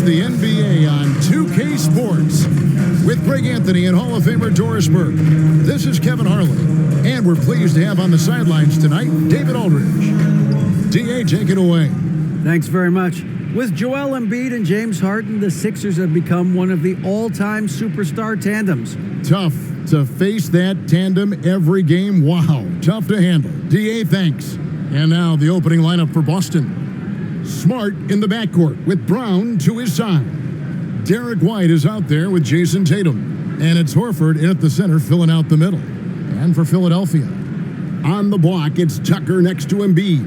It's the NBA on 2K Sports with Greg Anthony and Hall of Famer Doris Burke. This is Kevin Harlan, and we're pleased to have on the sidelines tonight David Aldridge. DA, take it away. Thanks very much. With Joel Embiid and James Harden, the Sixers have become one of the all-time superstar tandems. Tough to face that tandem every game. Wow, tough to handle. DA, thanks. And now the opening lineup for Boston. Smart in the backcourt with Brown to his side. Derek White is out there with Jason Tatum. And it's Horford in at the center filling out the middle. And for Philadelphia, on the block, it's Tucker next to Embiid.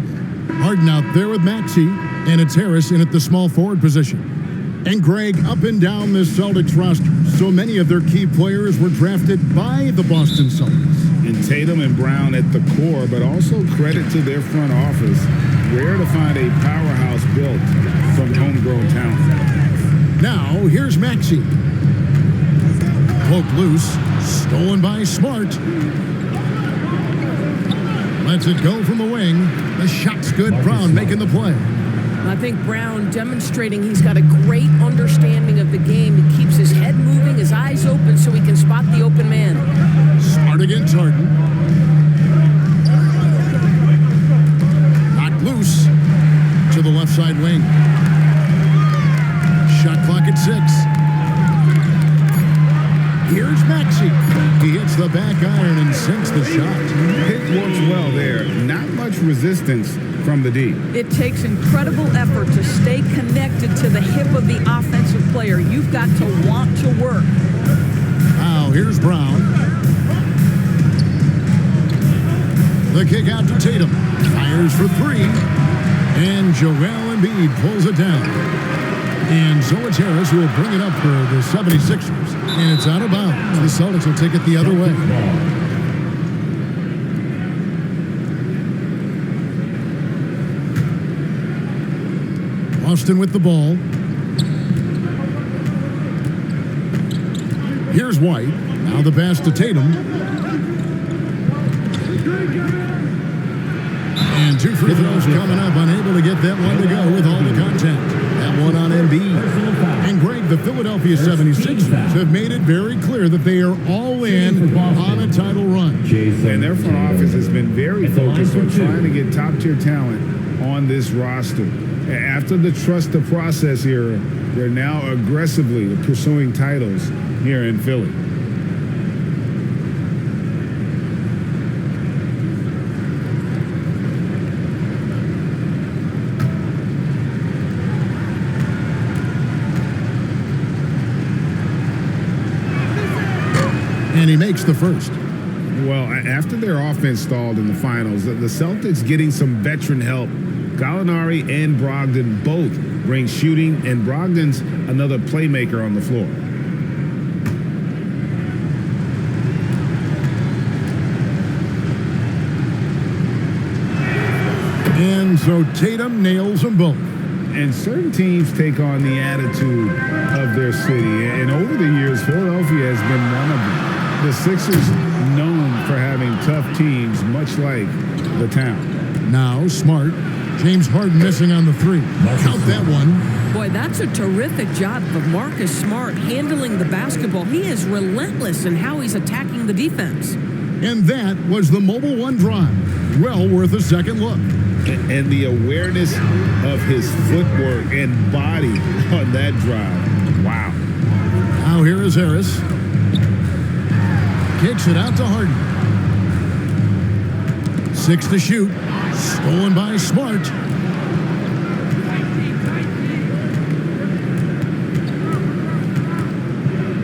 Harden out there with Maxey. And it's Harris in at the small forward position. And Greg, up and down this Celtics roster, so many of their key players were drafted by the Boston Celtics. And Tatum and Brown at the core, but also credit to their front office. Rare to find a powerhouse built from homegrown talent. Now, here's Maxey. Poke loose, stolen by Smart. Lets it go from the wing. The shot's good. Brown making the play. I think Brown demonstrating he's got a great understanding of the game. He keeps his head moving, his eyes open so he can spot the open man. Smart against Harden. Knocked loose to the left side wing. Shot clock at 6. Here's Maxey. He hits the back iron and sinks the shot. Pick works well there. Not much resistance from the D. It takes incredible effort to stay connected to the hip of the offensive player. You've got to want to work. Now, here's Brown. The kick out to Tatum. Fires for 3. And Joel Embiid pulls it down. And so it's Harris who will bring it up for the 76ers. And it's out of bounds. The Celtics will take it the other way. Boston with the ball. Here's White. Now the pass to Tatum. And 2 free throws coming up. Unable to get that one to go with all the contact. That one on Embiid. And Greg, the Philadelphia 76ers have made it very clear that they are all in on a title run. And their front office has been very focused on trying to get top-tier talent on this roster. After the trust the process era, they're now aggressively pursuing titles here in Philly. And he makes the first. Well, after their offense stalled in the finals, the Celtics getting some veteran help. Gallinari and Brogdon both bring shooting, and Brogdon's another playmaker on the floor. And so Tatum nails them both. And certain teams take on the attitude of their city. And over the years, Philadelphia has been one of them. The Sixers known for having tough teams, much like the town. Now Smart. James Harden missing on the 3. Count that one. Boy, that's a terrific job of Marcus Smart handling the basketball. He is relentless in how he's attacking the defense. And that was the Mobile One drive. Well worth a second look. And the awareness of his footwork and body on that drive. Wow. Now here is Harris. Kicks it out to Harden. 6 to shoot. Stolen by Smart.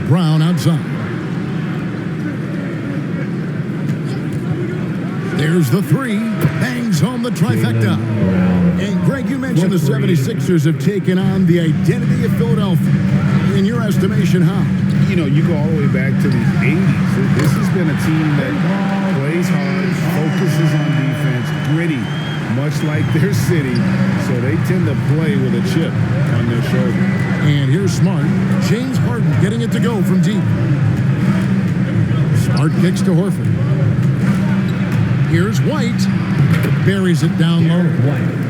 Brown outside. There's the 3. Bangs home the trifecta. And Greg, you mentioned the 76ers have taken on the identity of Philadelphia. In your estimation, how? You know, you go all the way back to the 80s. This has been a team that plays hard, focuses on defense, gritty, much like their city. So they tend to play with a chip on their shoulder. And here's Smart. James Harden getting it to go from deep. Smart kicks to Horford. Here's White. Buries it down low.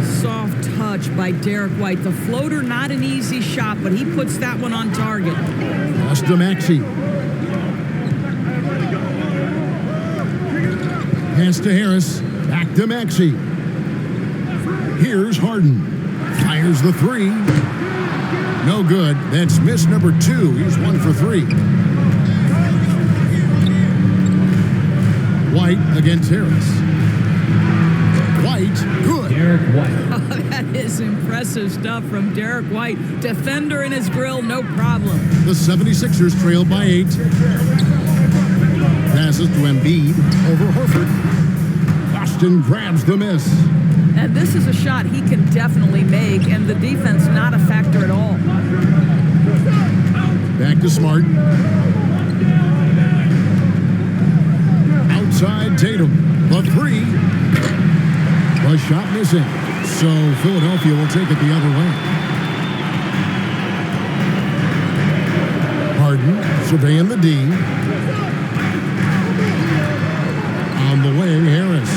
Soft touch touch by Derek White. The floater, not an easy shot, but he puts that one on target. Pass to Maxey. Pass to Harris. Back to Maxey. Here's Harden. Fires the three. No good. That's miss number 2. He's 1 for 3. White against Harris. White, good. Derek White. Oh, that is impressive stuff from Derek White. Defender in his grill, no problem. The 76ers trail by 8. Passes to Embiid over Horford. Boston grabs the miss. And this is a shot he can definitely make, and the defense not a factor at all. Back to Smart. Outside Tatum. The 3. The shot missing. So Philadelphia will take it the other way. Harden surveying the D. On the wing, Harris.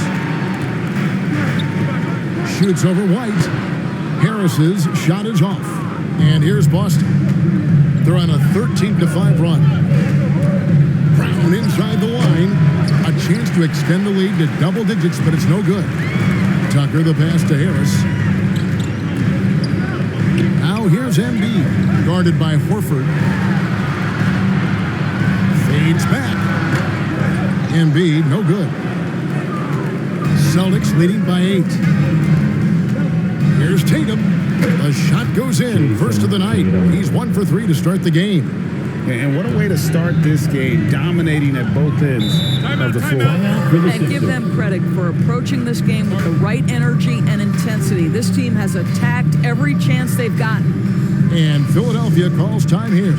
Shoots over White. Harris's shot is off. And here's Boston. They're on a 13-5 run. Brown inside the line. A chance to extend the lead to double digits, but it's no good. Tucker the pass to Harris. Now here's Embiid, guarded by Horford. Fades back. Embiid, no good. Celtics leading by 8. Here's Tatum. The shot goes in. First of the night. He's 1 for 3 to start the game. And what a way to start this game, dominating at both ends of the floor. And give them credit for approaching this game with the right energy and intensity. This team has attacked every chance they've gotten. And Philadelphia calls time here.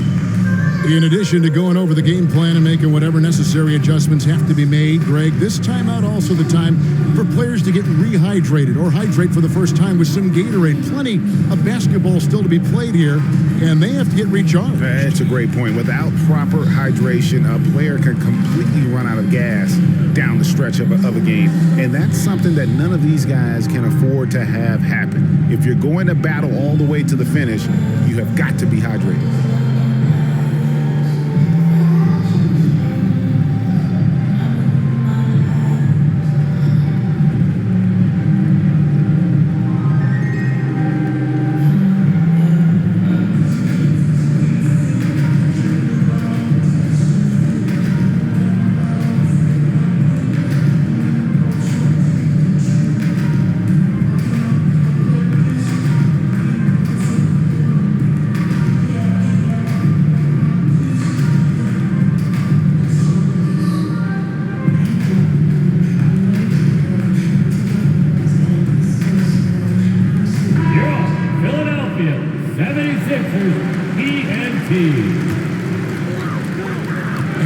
In addition to going over the game plan and making whatever necessary adjustments have to be made, Greg, this timeout also the time for players to get rehydrated or hydrate for the first time with some Gatorade. Plenty of basketball still to be played here, and they have to get recharged. That's a great point. Without proper hydration, a player can completely run out of gas down the stretch of a game. And that's something that none of these guys can afford to have happen. If you're going to battle all the way to the finish, you have got to be hydrated.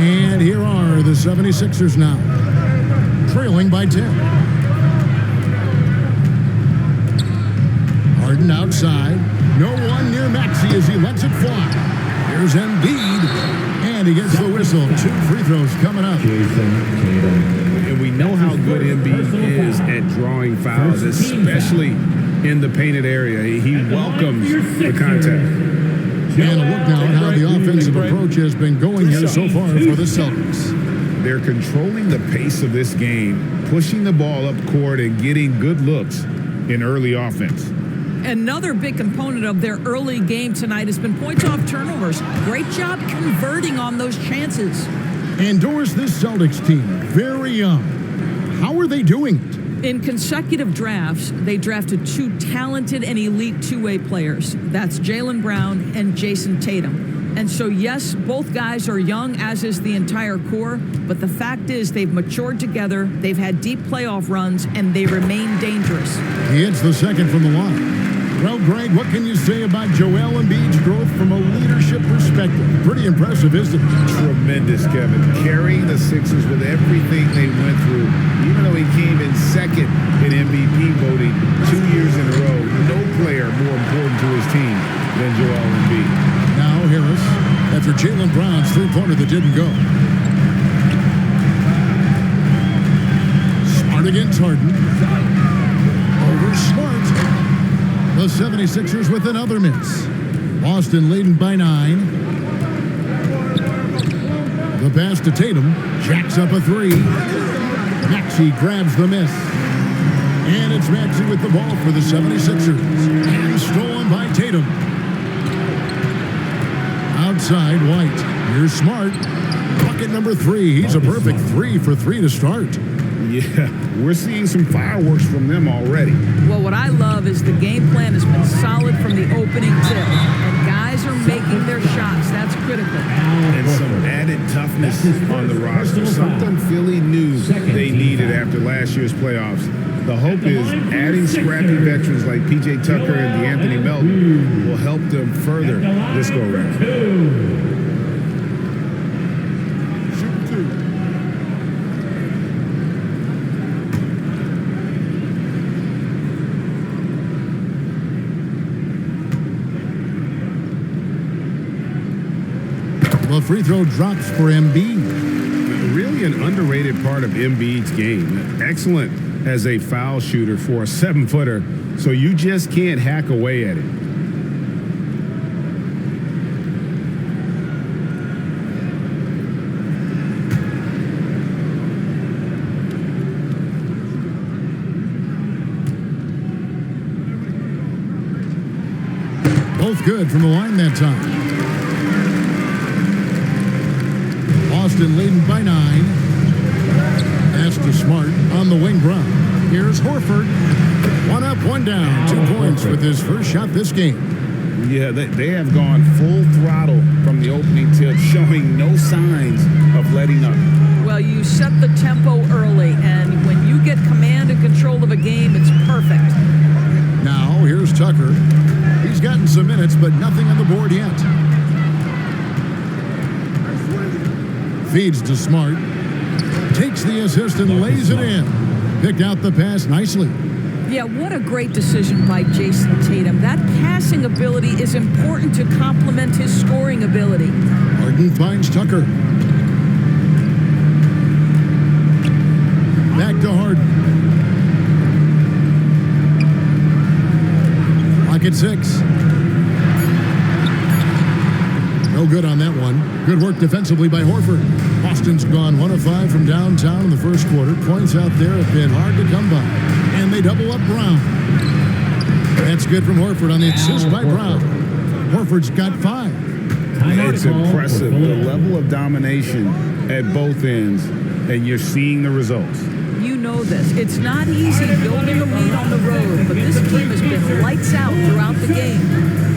And here are the 76ers now, trailing by 10. Harden outside. No one near Maxey as he lets it fly. Here's Embiid, and he gets the whistle. 2 free throws coming up. And we know how good Embiid is at drawing fouls, especially in the painted area. He welcomes the contact. And a look now at how the offensive approach has been going here so far for the Celtics. They're controlling the pace of this game, pushing the ball up court and getting good looks in early offense. Another big component of their early game tonight has been points off turnovers. Great job converting on those chances. And Doris, this Celtics team, very young. How are they doing it? In consecutive drafts, they drafted 2 talented and elite two-way players. That's Jaylen Brown and Jason Tatum. And so, yes, both guys are young, as is the entire core, but the fact is they've matured together, they've had deep playoff runs, and they remain dangerous. He hits the second from the line. Well, Greg, what can you say about Joel Embiid's growth from a leadership perspective? Pretty impressive, isn't it? Tremendous, Kevin. Carrying the Sixers with everything they went through. Even though he came in second in MVP voting 2 years in a row, no player more important to his team than Joel Embiid. Now Harris, after Jaylen Brown's three-pointer that didn't go. Smart against Harden. Over Smart. The the 76ers with another miss. Boston leading by 9. The pass to Tatum. Jacks up a 3. Maxey grabs the miss. And it's Maxey with the ball for the 76ers. And stolen by Tatum. Outside, White. Here's Smart. Bucket number 3. He's a perfect 3 for 3 to start. Yeah, we're seeing some fireworks from them already. Well, what I love is the game plan has been solid from the opening tip. And guys are making their shots. That's critical. And some added toughness on the roster. Something Philly knew they needed after last year's playoffs. The hope is adding scrappy veterans like P.J. Tucker and D'Anthony Melton will help them further this go-round. The free throw drops for Embiid. Really an underrated part of Embiid's game. Excellent as a foul shooter for a 7-footer, so you just can't hack away at it. Both good from the line that time. Boston leading by 9. Pass to Smart on the wing ground. Here's Horford. 1 up, 1 down. 2 points with his first shot this game. Yeah, they have gone full throttle from the opening tip, showing no signs of letting up. Well, you set the tempo early, and when you get command and control of a game, it's perfect. Now, here's Tucker. He's gotten some minutes, but nothing on the board yet. Feeds to Smart. Takes the assist and lays it in. Picked out the pass nicely. Yeah, what a great decision by Jason Tatum. That passing ability is important to complement his scoring ability. Harden finds Tucker. Back to Harden. Pocket 6. No good on that one. Good work defensively by Horford. Boston's gone 1 of 5 from downtown in the first quarter. Points out there have been hard to come by. And they double up Brown. That's good from Horford on the assist by Brown. Horford's got 5. It's impressive, the level of domination at both ends, and you're seeing the results. You know this. It's not easy building a lead on the road, but this team has been lights out throughout the game.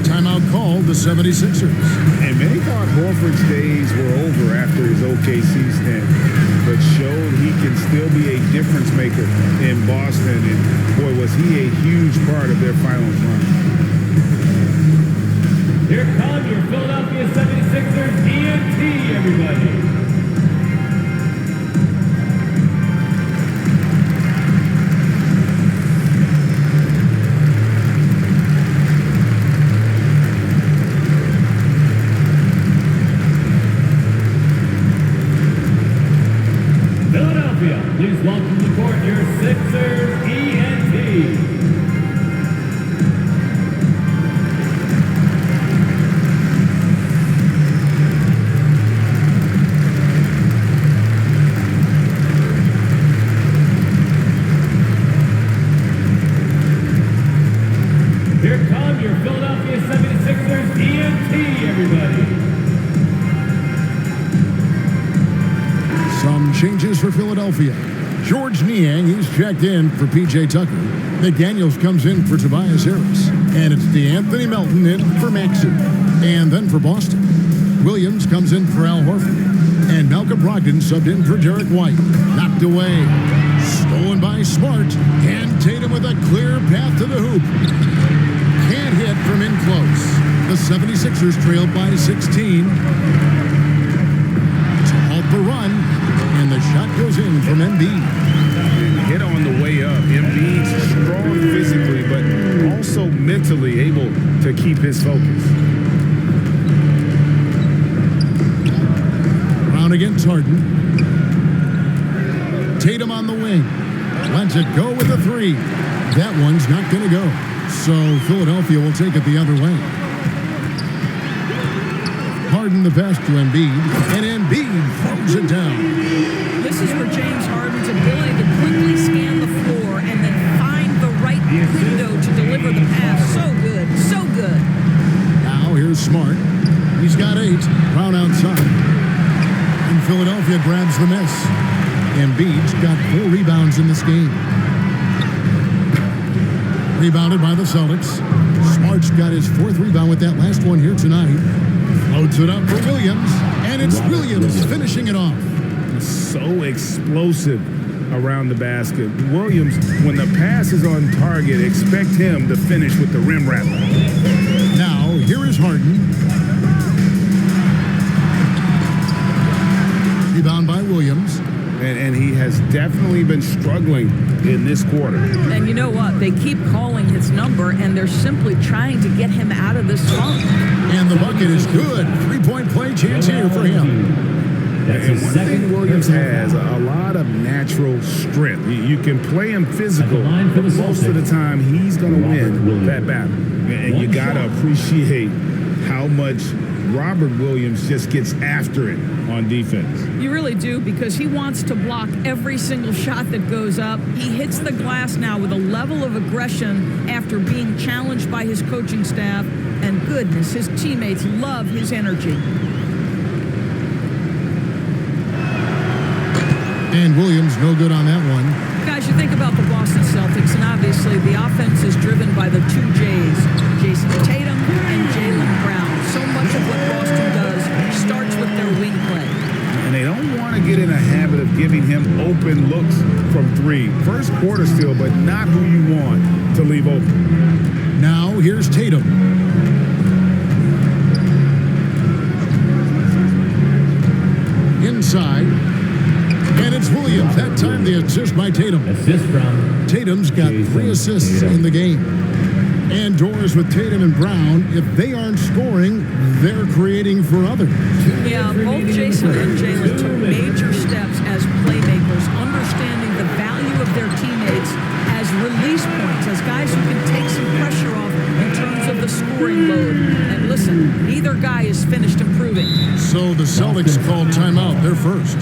Timeout called the 76ers. And many thought Horford's days were over after his OKC stint, but showed he can still be a difference maker in Boston. And boy, was he a huge part of their finals run. Here come your Philadelphia 76ers ENT, everybody. Please welcome to the court your Sixers ENT. Here come your Philadelphia 76ers ENT, everybody. Some changes for Philadelphia. George Niang, he's checked in for P.J. Tucker. McDaniels comes in for Tobias Harris. And it's D'Anthony Melton in for Maxey. And then for Boston, Williams comes in for Al Horford. And Malcolm Brogdon subbed in for Derek White. Knocked away. Stolen by Smart. And Tatum with a clear path to the hoop. Can't hit from in close. The 76ers trail by 16. To halt the run. And the shot goes in from Embiid. Hit on the way up. Embiid's strong physically, but also mentally able to keep his focus. Brown against Harden. Tatum on the wing. Lets it go with a 3. That one's not going to go. So Philadelphia will take it the other way. Harden the pass to Embiid, and Embiid throws it down. This is where James Harden's ability to quickly scan the floor and then find the right window to deliver the pass. So good, so good. Now here's Smart. He's got 8. Brown outside. And Philadelphia grabs the miss. Embiid's got 4 rebounds in this game. Rebounded by the Celtics. Smart's got his 4th rebound with that last one here tonight. Floats it up for Williams, and it's Williams finishing it off. So explosive around the basket. Williams, when the pass is on target, expect him to finish with the rim wrap. Now, here is Harden. Rebound by Williams. And he has definitely been struggling in this quarter. And you know what? They keep calling his number, and they're simply trying to get him out of this funk. And the bucket is good. 3-point play chance here for him. And one thing Williams has, a lot of natural strength. You can play him physical, but most of the time he's going to win that battle. And you got to appreciate how much Robert Williams just gets after it on defense. You really do, because he wants to block every single shot that goes up. He hits the glass now with a level of aggression after being challenged by his coaching staff. And goodness, his teammates love his energy. And Williams no good on that one. Guys, you think about the Boston Celtics, and obviously the offense is driven by the 2 J's, Jason Tatum and Jaylen Brown. So much of what Boston does starts with their wing play. And they don't want to get in a habit of giving him open looks from 3. First quarter still, but not who you want to leave open. Now here's Tatum. Inside. And it's Williams. That time the assist by Tatum. Assist from Tatum's got 3 assists in the game. And doors with Tatum and Brown, if they aren't scoring, they're creating for others. Yeah, both Jason and Jaylen took major steps as playmakers, understanding the value of their teammates as release points, as guys who can take some pressure off in terms of the scoring load. And listen, neither guy is finished improving. So the Celtics called timeout. They're first.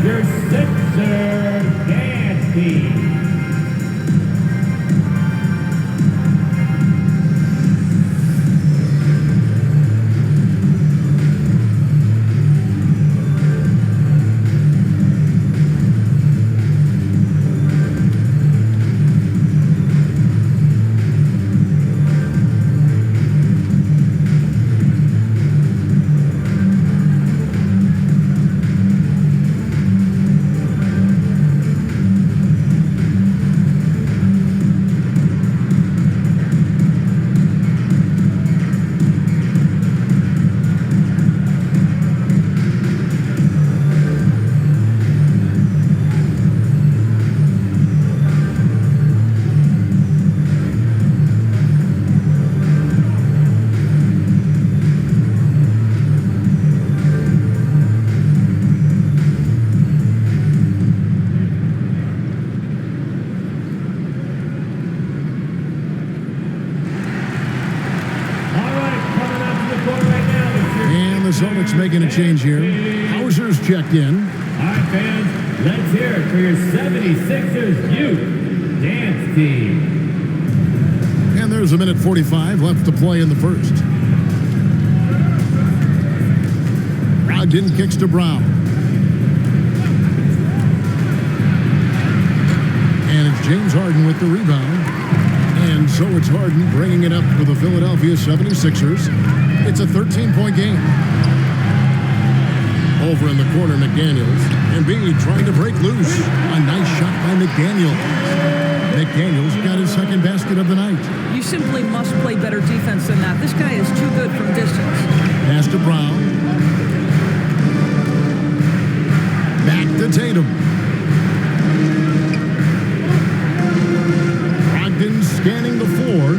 your Sixer dynasty. Celtics making a change here. Hauser's checked in. All right, fans, let's hear it for your 76ers youth dance team. And there's a minute 45 left to play in the first. Brogdon kicks to Brown. And it's James Harden with the rebound. And so it's Harden bringing it up for the Philadelphia 76ers. It's a 13-point game. Over in the corner, McDaniels. Embiid trying to break loose. A nice shot by McDaniels. McDaniels got his second basket of the night. You simply must play better defense than that. This guy is too good from distance. Pass to Brown. Back to Tatum. Brogdon scanning the floor.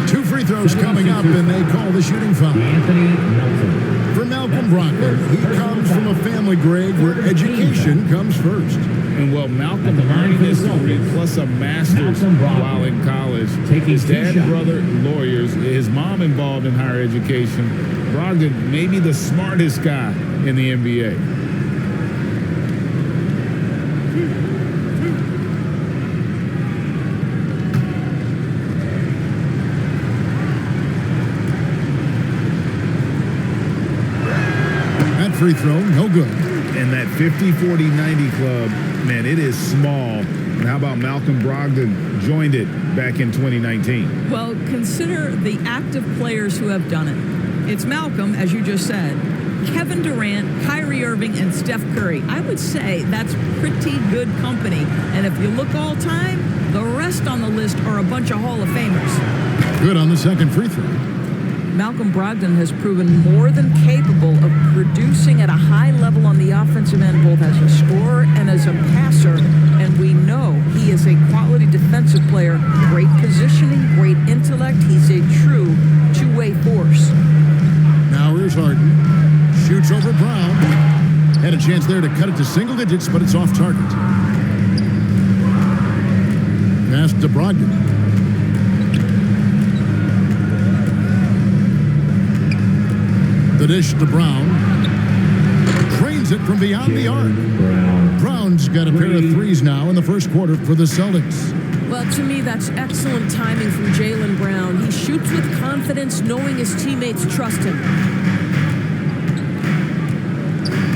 Two free throws coming up, and they call the shooting foul. Anthony Nelson. For Malcolm Brogdon, he comes family, Greg, where education comes first. And well, Malcolm earning his degree plus a master's while in college. His dad and brother, lawyers. His mom involved in higher education. Brogdon, maybe the smartest guy in the NBA. That free throw, no good. And that 50-40-90 club, man, it is small. And how about Malcolm Brogdon joined it back in 2019? Well, consider the active players who have done it. It's Malcolm, as you just said, Kevin Durant, Kyrie Irving, and Steph Curry. I would say that's pretty good company. And if you look all time, the rest on the list are a bunch of Hall of Famers. Good on the second free throw. Malcolm Brogdon has proven more than capable of producing at a high level on the offensive end, both as a scorer and as a passer. And we know he is a quality defensive player, great positioning, great intellect. He's a true two-way force. Now here's Harden. Shoots over Brown. Had a chance there to cut it to single digits, but it's off target. Pass to Brogdon. The dish to Brown. Drains it from beyond the arc. Brown's got a pair of threes now in the first quarter for the Celtics. Well, to me, that's excellent timing from Jaylen Brown. He shoots with confidence, knowing his teammates trust him.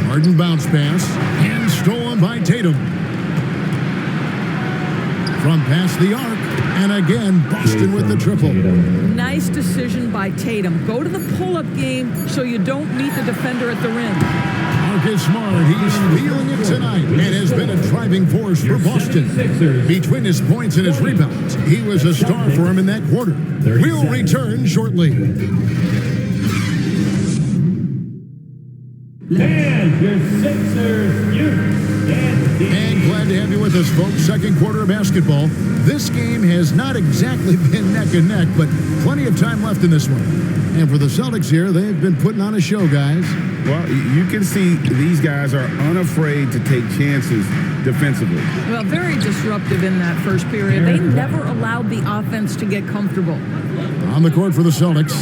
Harden bounce pass, and stolen by Tatum. From past the arc, and again, Boston with the triple. Nice decision by Tatum. Go to the pull-up game so you don't meet the defender at the rim. Marcus Smart, he's feeling it tonight and has been a driving force for Boston. Between his points and his rebounds, he was a star for him in that quarter. We'll return shortly. And your Sixers youth. And glad to have you with us, folks. Second quarter of basketball. This game has not exactly been neck and neck, but plenty of time left in this one. And for the Celtics here, they've been putting on a show, guys. Well, you can see these guys are unafraid to take chances defensively. Well, very disruptive in that first period. They never allowed the offense to get comfortable. On the court for the Celtics,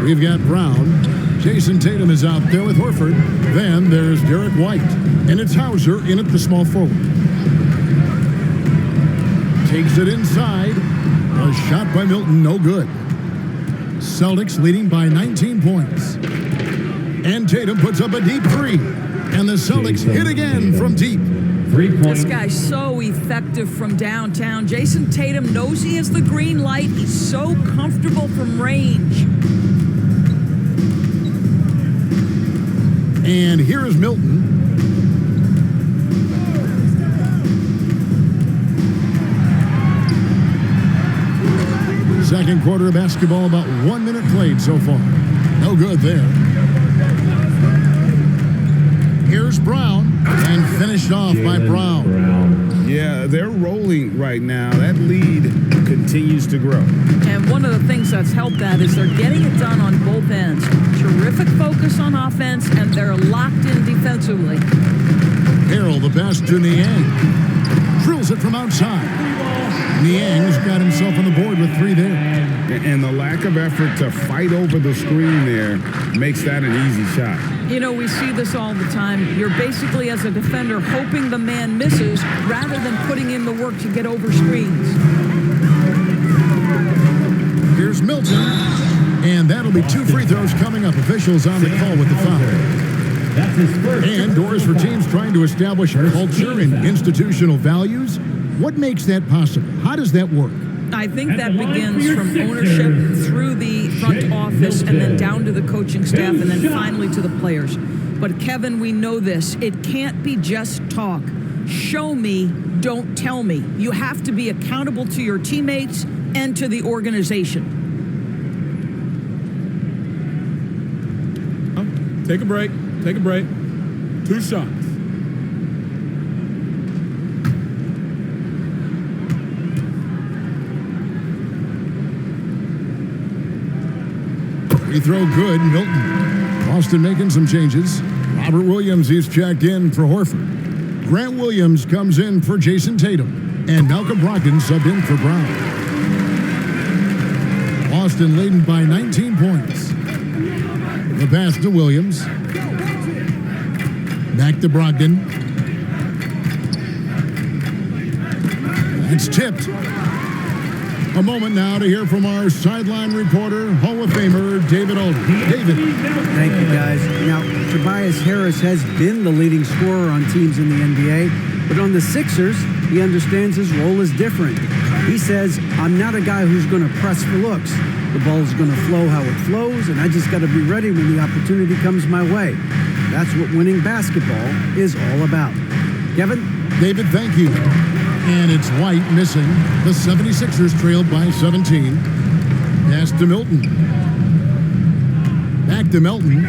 we've got Brown. Jason Tatum is out there with Horford. Then there's Derek White. And it's Hauser in at the small forward. Takes it inside. A shot by Milton, no good. Celtics leading by 19 points. And Tatum puts up a deep three. And the Celtics hit again from deep. 3 points. This guy's so effective from downtown. Jason Tatum knows he has the green light. He's so comfortable from range. And here is Milton. Second quarter of basketball, about 1 minute played so far. No good there. Here's Brown, and finished off by Brown. Yeah, they're rolling right now. That lead continues to grow. And one of the things that's helped that is they're getting it done on both ends. Terrific focus on offense, and they're locked in defensively. Harrell, the pass to Niang. Drills it from outside. Niang's got himself on the board with three there. And the lack of effort to fight over the screen there makes that an easy shot. You know, we see this all the time. You're basically, as a defender, hoping the man misses rather than putting in the work to get over screens. Here's Milton. And that'll be 2 free throws coming up. Officials on the call with the foul. That's his first. And doors for teams trying to establish culture and institutional values. What makes that possible? How does that work? I think that begins from ownership through the front office and then down to the coaching staff and then finally to the players. But Kevin, we know this. It can't be just talk. Show me, don't tell me. You have to be accountable to your teammates and to the organization. Take a break. Take a break. 2 shots. Free throw good, Milton. Boston making some changes. Robert Williams, he's checked in for Horford. Grant Williams comes in for Jason Tatum. And Malcolm Brogdon subbed in for Brown. Boston leading by 19 points. The pass to Williams. Back to Brogdon. It's tipped. A moment now to hear from our sideline reporter, Hall of Famer David Alden. David. Thank you, guys. Now, Tobias Harris has been the leading scorer on teams in the NBA, but on the Sixers, he understands his role is different. He says, I'm not a guy who's going to press for looks. The ball's going to flow how it flows, and I just got to be ready when the opportunity comes my way. That's what winning basketball is all about. Kevin? David, thank you. And it's White missing. The 76ers trailed by 17. Pass to Milton. Back to Milton.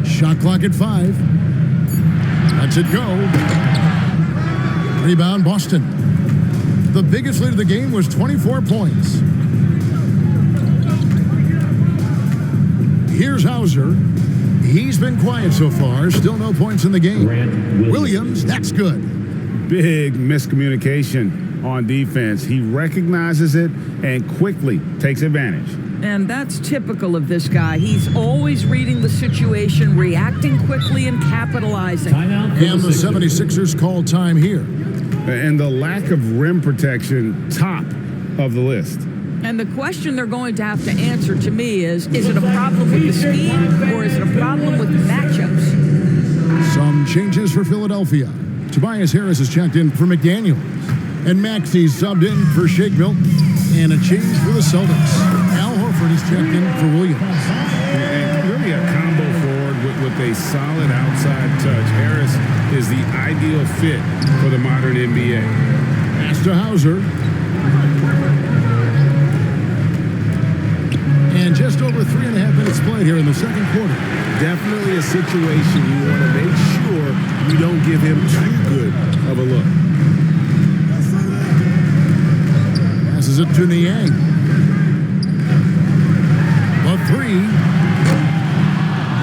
Shot clock at 5. Lets it go. Rebound, Boston. The biggest lead of the game was 24 points. Here's Hauser. He's been quiet so far. Still no points in the game. Williams, that's good. Big miscommunication on defense. He recognizes it and quickly takes advantage. And that's typical of this guy. He's always reading the situation, reacting quickly, and capitalizing. And the 76ers call time here. And the lack of rim protection, top of the list. And the question they're going to have to answer to me is it a problem with the scheme or is it a problem with the matchups? Some changes for Philadelphia. Tobias Harris is checked in for McDaniels. And Maxey's subbed in for Shake Milton. And a change for the Celtics. Al Horford is checked in for Williams. And really a combo forward with a solid outside touch. Harris is the ideal fit for the modern NBA. Pass to Hauser. And just over 3.5 minutes played here in the second quarter. Definitely a situation you want to make sure you don't give him too good of a look. Passes it to Niang. A 3.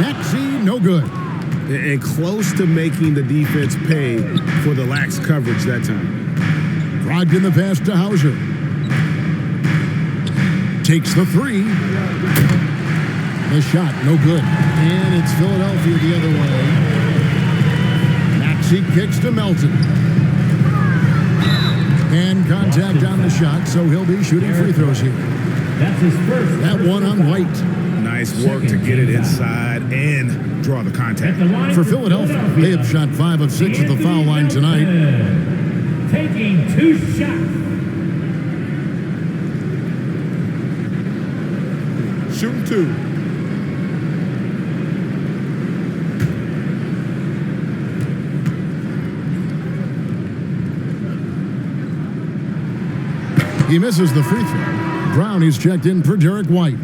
Maxey, no good. And close to making the defense pay for the lax coverage that time. Brogdon the pass to Hauser. Takes the 3. The shot, no good. And it's Philadelphia the other way. Maxey kicks to Melton. And contact on the shot, so he'll be shooting free throws here. That's his first. That one on White. Nice work to get it inside and draw the contact. For Philadelphia, they have shot 5 of 6 at the foul line tonight. Taking 2 shots. Shooting 2. He misses the free throw. Brown is checked in for Derek White.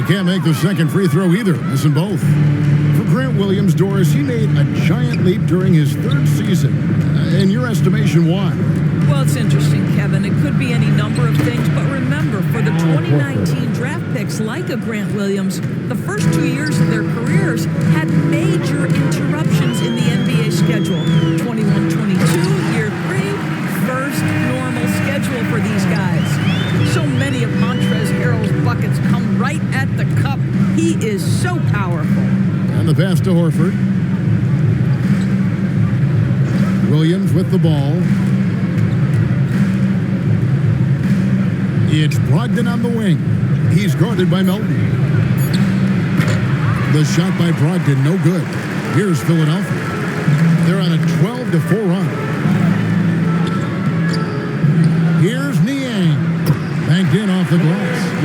Can't make the second free throw either. Missing both. For Grant Williams, Doris, he made a giant leap during his 3rd season. In your estimation, why? Well, it's interesting, Kevin. It could be any number of things, but remember, for the 2019 draft picks like a Grant Williams, the first 2 years of their careers had major interruptions in the NBA schedule. 21-22, year 3, first normal schedule for these guys. So many of Montrezl Harrell's buckets come right at the cup. He is so powerful. And the pass to Horford. Williams with the ball. It's Brogdon on the wing. He's guarded by Melton. The shot by Brogdon, no good. Here's Philadelphia. They're on a 12-4 run. Here's Niang. Banked in off the glass.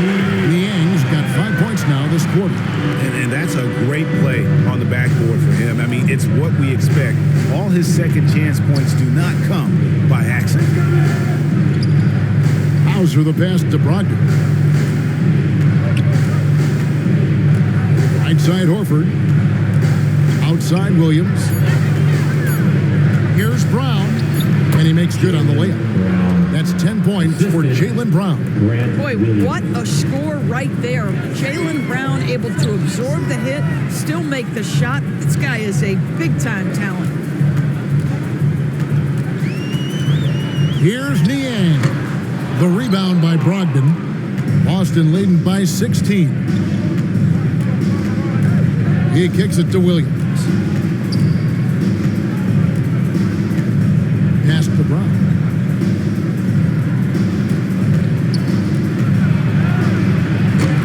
Niang's got 5 points points now this quarter. And that's a great play on the backboard for him. I mean, it's what we expect. All his second chance points do not come by accident. Hauser the pass to Brogdon. Right side Horford. Outside Williams. Here's Brown. And he makes good on the layup. That's 10 points for Jaylen Brown. Boy, what a score right there. Jaylen Brown able to absorb the hit, still make the shot. This guy is a big-time talent. Here's Niang. The rebound by Brogdon. Boston leading by 16. He kicks it to Williams. Pass to Brown.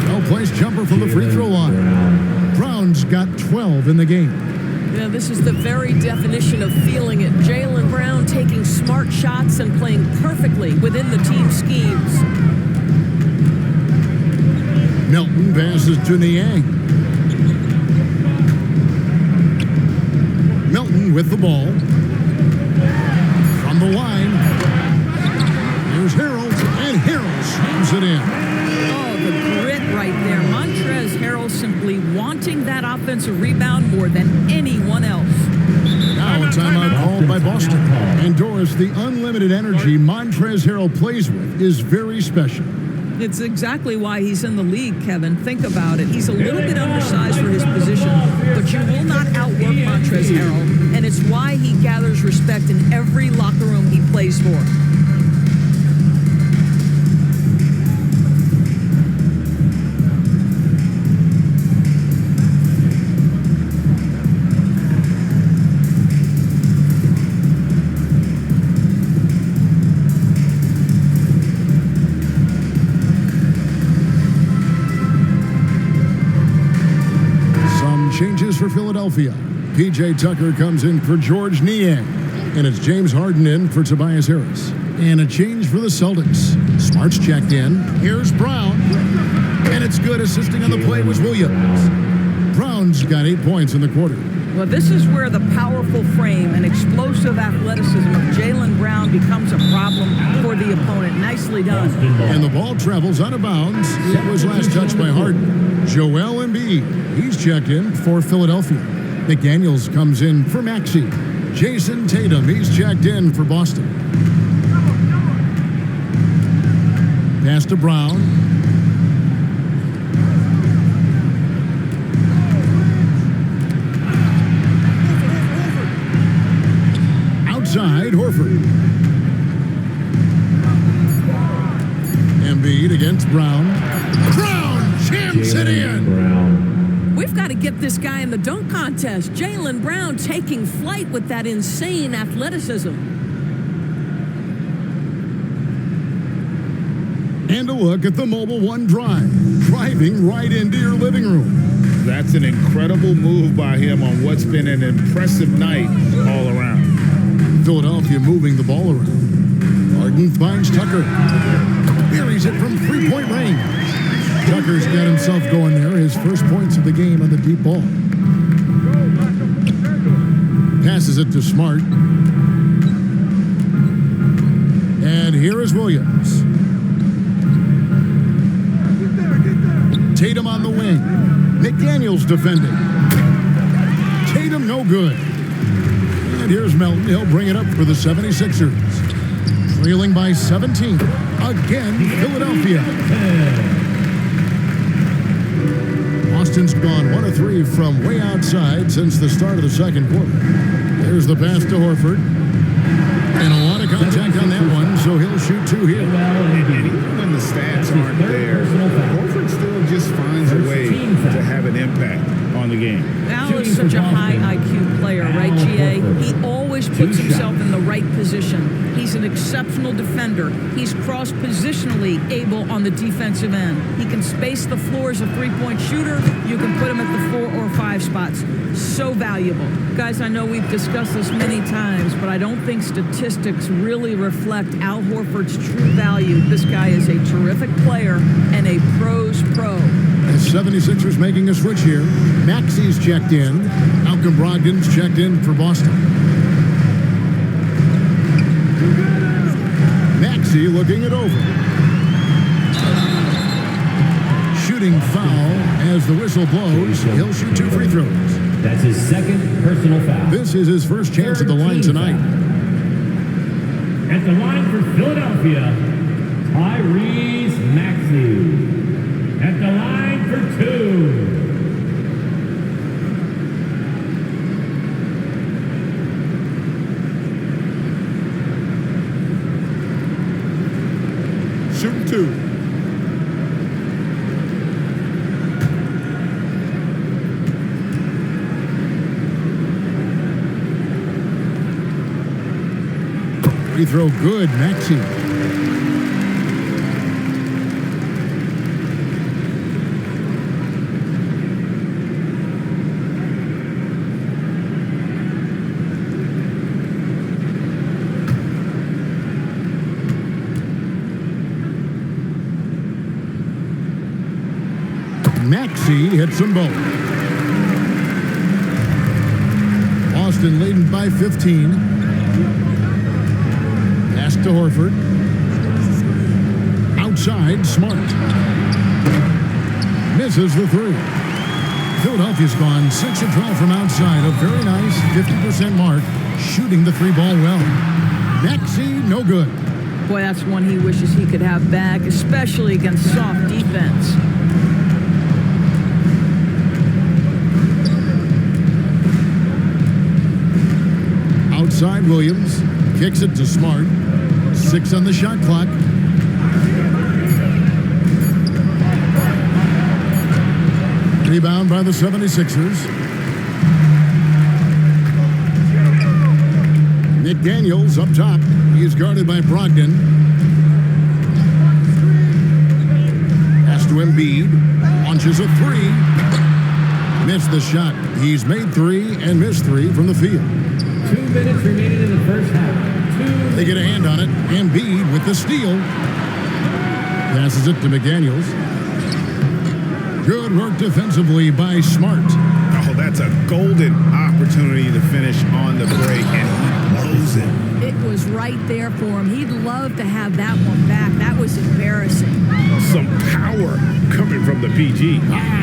No-place jumper from the free throw line. Brown's got 12 in the game. Yeah, this is the very definition of feeling it. Jaylen Brown taking smart shots and playing perfectly within the team schemes. Melton passes to Niang. Melton with the ball. From the line. Here's Harrell, and Harrell slams it in. Oh, the grit right there. Montrezl Harrell simply wanting that offensive rebound more than anyone else. Now a timeout called by Boston. And Doris, the unlimited energy Montrezl Harrell plays with is very special. It's exactly why he's in the league, Kevin. Think about it. He's a little bit undersized for his position, but you will not outwork Montrezl Harrell, and it's why he gathers respect in every locker room he plays for. Changes for Philadelphia. P.J. Tucker comes in for George Niang. And it's James Harden in for Tobias Harris. And a change for the Celtics. Smart's checked in. Here's Brown. And it's good. Assisting on the play was Williams. Brown's got 8 points in the quarter. Well, this is where the powerful frame and explosive athleticism of Jaylen Brown becomes a problem for the opponent. Nicely done. And the ball travels out of bounds. It was last touched by Harden. Joel Embiid, he's checked in for Philadelphia. McDaniels comes in for Maxey. Jason Tatum, he's checked in for Boston. Pass to Brown. Outside, Horford. Embiid against Brown. Brown jams it in. We've got to get this guy in the dunk contest. Jaylen Brown taking flight with that insane athleticism. And a look at the Mobile One drive. Driving right into your living room. That's an incredible move by him on what's been an impressive night all around. Philadelphia moving the ball around. Harden finds Tucker. Buries it from three-point range. Tucker's got himself going there. His first points of the game on the deep ball. Passes it to Smart. And here is Williams. Tatum on the wing. McDaniels defending. Tatum no good. And here's Melton. He'll bring it up for the 76ers. Trailing by 17. Again, Philadelphia. Boston's gone 1 of 3 from way outside since the start of the second quarter. There's the pass to Horford. And a lot of contact on that one, so he'll shoot 2 here. And even when the stats aren't there, Horford still just finds a way to have an impact on the game. Al is such a high IQ player, right, GA? He always puts himself in the right position. He's an exceptional defender. He's cross-positionally able on the defensive end. He can space the floor as a three-point shooter. You can put him at the 4 or 5 spots. So valuable. Guys, I know we've discussed this many times, but I don't think statistics really reflect Al Horford's true value. This guy is a terrific player and a pro's pro. As 76ers making a switch here. Maxey's checked in. Malcolm Brogdon's checked in for Boston. Maxey looking it over. Shooting foul as the whistle blows. He'll shoot 2 free throws. That's his second personal foul. This is his first chance at the line tonight. At the line for Philadelphia, Tyrese Maxey. At the line for 2. Shooting 2. Free throw good, Maxey. Maxey hits them both. Boston leading by 15. Pass to Horford. Outside, Smart. Misses the 3. Philadelphia's gone 6 of 12 from outside. A very nice 50% mark. Shooting the 3 ball well. Maxey, no good. Boy, that's one he wishes he could have back, especially against soft defense. Outside, Williams kicks it to Smart. 6 on the shot clock. Rebound by the 76ers. McDaniels up top. He's guarded by Brogdon. Pass to Embiid. Launches a 3. Missed the shot. He's made 3 and missed 3 from the field. 2 minutes remaining in the first half. They get a hand on it. Embiid with the steal. Passes it to McDaniels. Good work defensively by Smart. Oh, that's a golden opportunity to finish on the break, and he blows it. It was right there for him. He'd love to have that one back. That was embarrassing. Some power coming from the PG.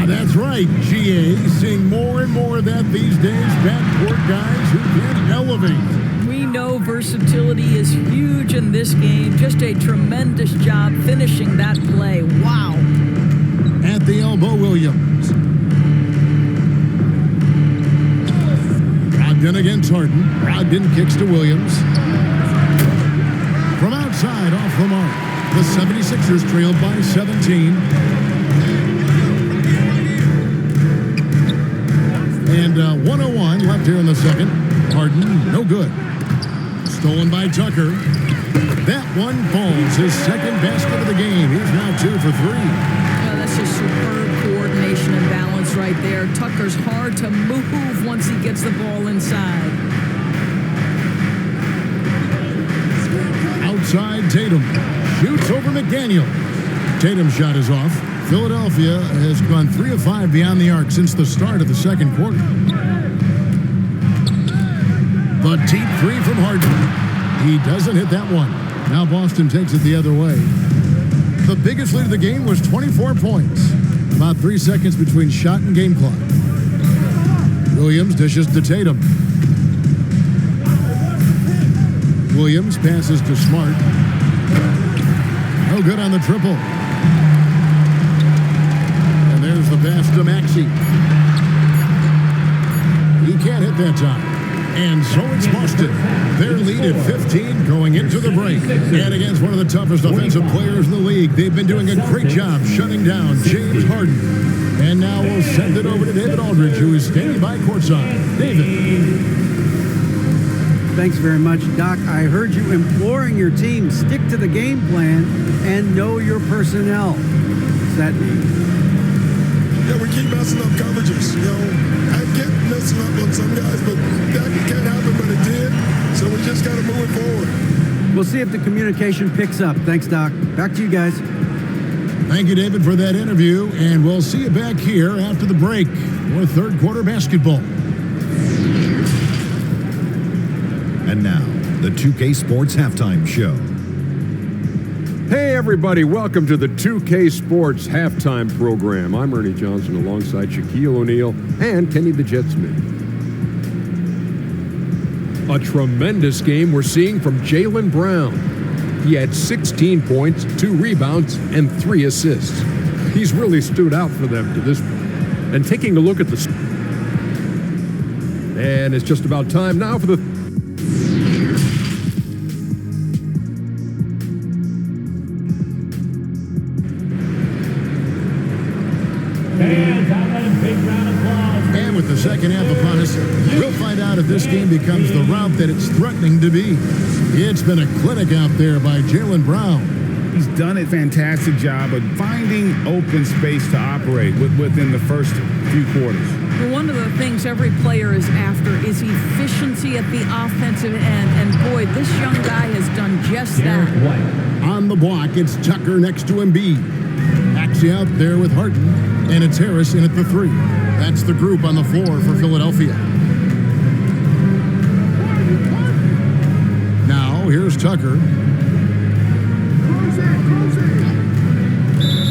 That's right, GA. Seeing more and more of that these days. Backcourt guys who can elevate. We know versatility is huge in this game. Just a tremendous job finishing that play. Wow. At the elbow, Williams. Brogdon against Harden. Brogdon kicks to Williams. From outside, off the mark. The 76ers trailed by 17. And 101 left here in the second. Harden, no good. Stolen by Tucker. That one falls. His second basket of the game. He's now 2 for 3. Well, that's just superb coordination and balance right there. Tucker's hard to move once he gets the ball inside. Outside, Tatum shoots over McDaniel. Tatum's shot is off. Philadelphia has gone 3 of 5 beyond the arc since the start of the second quarter. The deep 3 from Harden. He doesn't hit that one. Now Boston takes it the other way. The biggest lead of the game was 24 points. About 3 seconds between shot and game clock. Williams dishes to Tatum. Williams passes to Smart. No good on the triple. And there's the pass to Maxey. He can't hit that time. And so it's Boston. Their lead at 15 going into the break. And against one of the toughest offensive players in the league, they've been doing a great job shutting down James Harden. And now we'll send it over to David Aldridge, who is standing by courtside. David. Thanks very much, Doc. I heard you imploring your team, stick to the game plan and know your personnel. What's that mean? Yeah, we keep messing up coverages. You know, I get messing up on some guys, but that can't happen, but it did. So we just got to move it forward. We'll see if the communication picks up. Thanks, Doc. Back to you guys. Thank you, David, for that interview, and we'll see you back here after the break for third quarter basketball. And now, the 2K Sports Halftime Show. Hey, everybody. Welcome to the 2K Sports Halftime Program. I'm Ernie Johnson alongside Shaquille O'Neal and Kenny the Jet Smith. A tremendous game we're seeing from Jaylen Brown. He had 16 points, 2 rebounds, and 3 assists. He's really stood out for them to this point. And taking a look at the... And it's just about time now for the... And with the second half upon us, we'll find out if this game becomes the rout that it's threatening to be. It's been a clinic out there by Jaylen Brown. He's done a fantastic job of finding open space to operate within the first few quarters. Well, one of the things every player is after is efficiency at the offensive end. And boy, this young guy has done just that. On the block, it's Tucker next to Embiid. Maxey out there with Harden, and it's Harris in at the 3. That's the group on the floor for Philadelphia. Now, here's Tucker.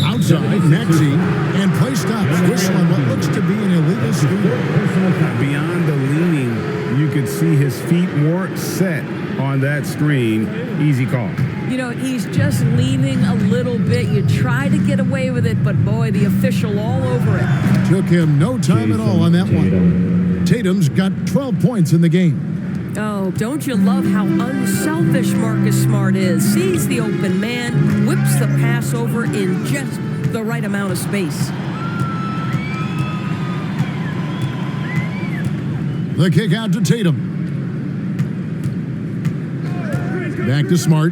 Outside, Maxey, and play stops. Whistle on what looks to be an illegal screen. Beyond the leaning, you could see his feet weren't set on that screen. Easy call. You know, he's just leaning a little bit. You try to get away with it, but boy, the official all over it. Took him no time at all on that one. Tatum's got 12 points in the game. Oh, don't you love how unselfish Marcus Smart is? Sees the open man, whips the pass over in just the right amount of space. The kick out to Tatum. Back to Smart.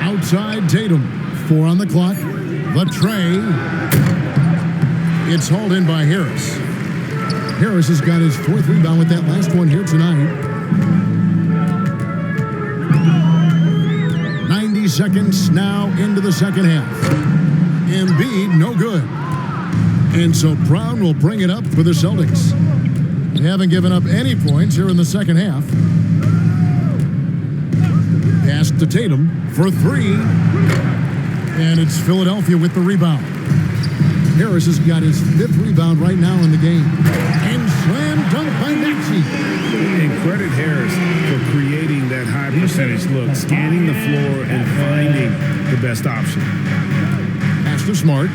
Outside Tatum. 4 on the clock. The tray. It's hauled in by Harris. Harris has got his 4th rebound with that last one here tonight. 90 seconds now into the second half. Embiid, no good. And so Brown will bring it up for the Celtics. They haven't given up any points here in the second half. Pass to Tatum for 3. And it's Philadelphia with the rebound. Harris has got his 5th rebound right now in the game. And slam dunk by Maxey. And credit Harris for creating that high percentage look, scanning the floor and finding the best option. Pass to Smart.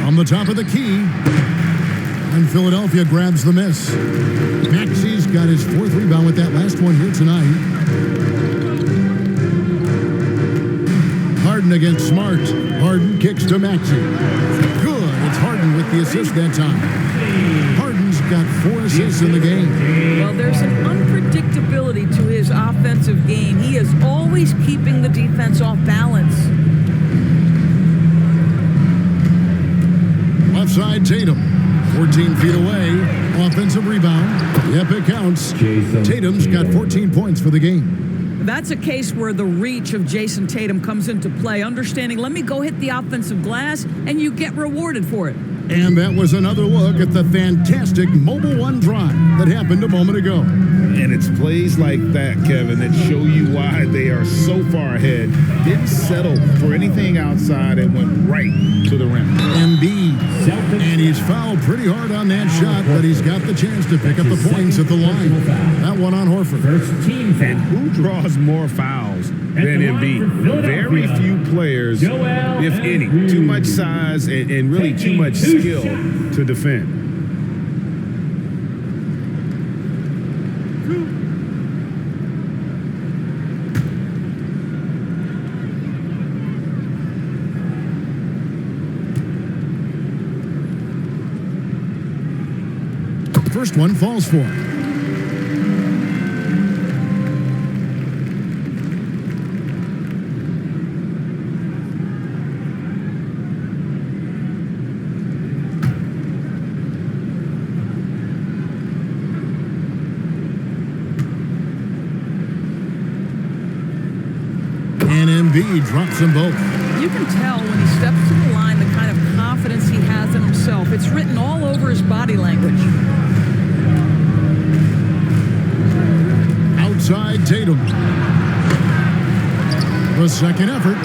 From the top of the key. And Philadelphia grabs the miss. Maxey's got his 4th rebound with that last one here tonight. Harden against Smart. Harden kicks to Maxey. Good. It's Harden with the assist that time. Harden's got 4 assists in the game. Well, there's an unpredictability to his offensive game. He is always keeping the defense off balance. Left side, Tatum. 14 feet away. Offensive rebound. Yep, it counts. Tatum's got 14 points for the game. That's a case where the reach of Jason Tatum comes into play. Understanding, let me go hit the offensive glass, and you get rewarded for it. And that was another look at the fantastic Mobile One drive that happened a moment ago. And it's plays like that, Kevin, that show you why they are so far ahead. Didn't settle for anything outside and went right to the rim. Embiid. And he's fouled pretty hard on that shot, but he's got the chance to pick up the points at the line. That one on Horford. And who draws more fouls than Embiid? Very few players, if any. Too much size and really too much skill to defend. First one falls for. Embiid drops them both. You can tell when he steps to the line the kind of confidence he has in himself. It's written all over his body language. Outside Tatum. The second effort.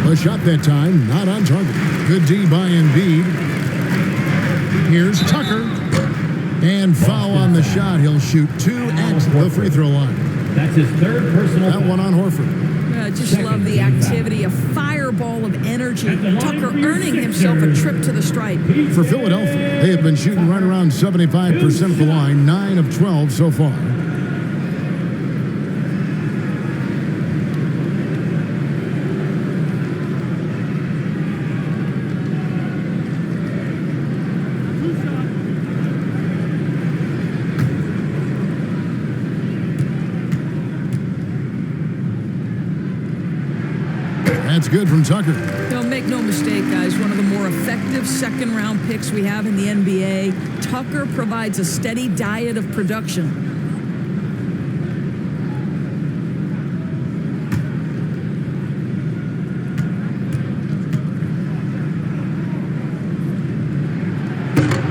The shot that time, not on target. Good D by Embiid. Here's Tucker. And foul on the shot. He'll shoot 2 at the free throw line. That's his third personal That one on Horford. I just love the activity, a fireball of energy. Tucker earning himself a trip to the stripe. For Philadelphia, they have been shooting right around 75% of the line, 9 of 12 so far. That's good from Tucker. Make no mistake, guys, one of the more effective second-round picks we have in the NBA. Tucker provides a steady diet of production.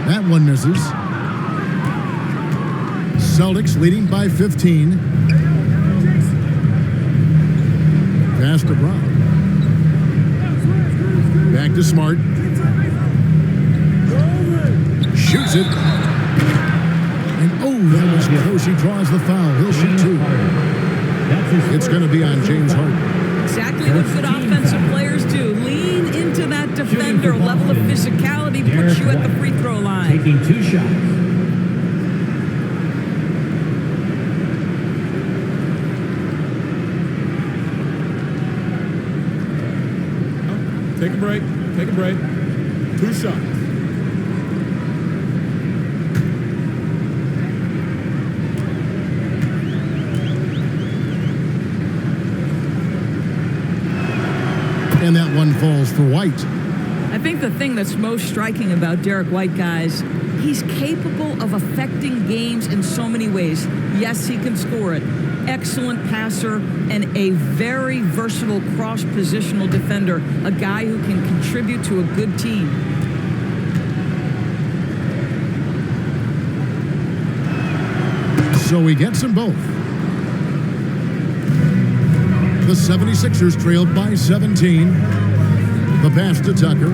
That one misses. Celtics leading by 15. Pass to Brown. Back to Smart. Shoots it. And that was close. He draws the foul. He'll shoot 2. It's going to be on James Harden. Exactly what good offensive players do. Lean into that defender. Level of physicality puts you at the free throw line. Taking 2 shots. Take a break. Take a break. 2 shots. And that one falls for White. I think the thing that's most striking about Derek White, guys, he's capable of affecting games in so many ways. Yes, he can score it. Excellent passer and a very versatile cross-positional defender, a guy who can contribute to a good team. So he gets them both. The 76ers trailed by 17. The pass to Tucker.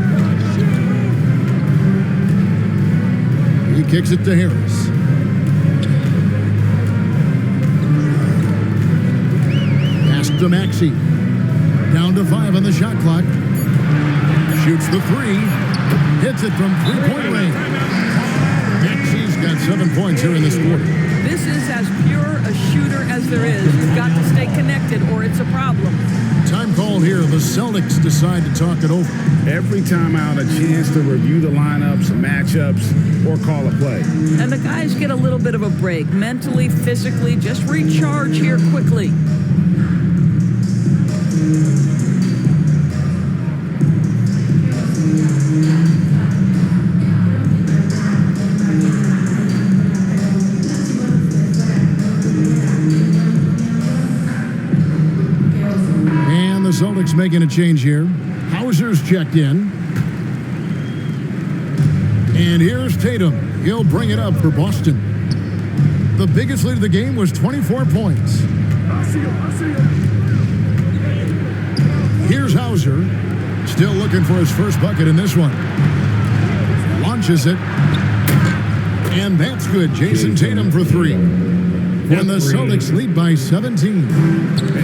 He kicks it to Harris. To Maxey. Down to 5 on the shot clock. Shoots the 3. Hits it from 3-point range. Maxey's got 7 points here in this quarter. This is as pure a shooter as there is. You've got to stay connected or it's a problem. Time called here. The Celtics decide to talk it over. Every time out, a chance to review the lineups, matchups, or call a play. And the guys get a little bit of a break. Mentally, physically, just recharge here quickly. Celtics making a change here. Hauser's checked in. And here's Tatum. He'll bring it up for Boston. The biggest lead of the game was 24 points. Here's Hauser. Still looking for his first bucket in this one. Launches it. And that's good. Jason Tatum for 3. And the Celtics lead by 17.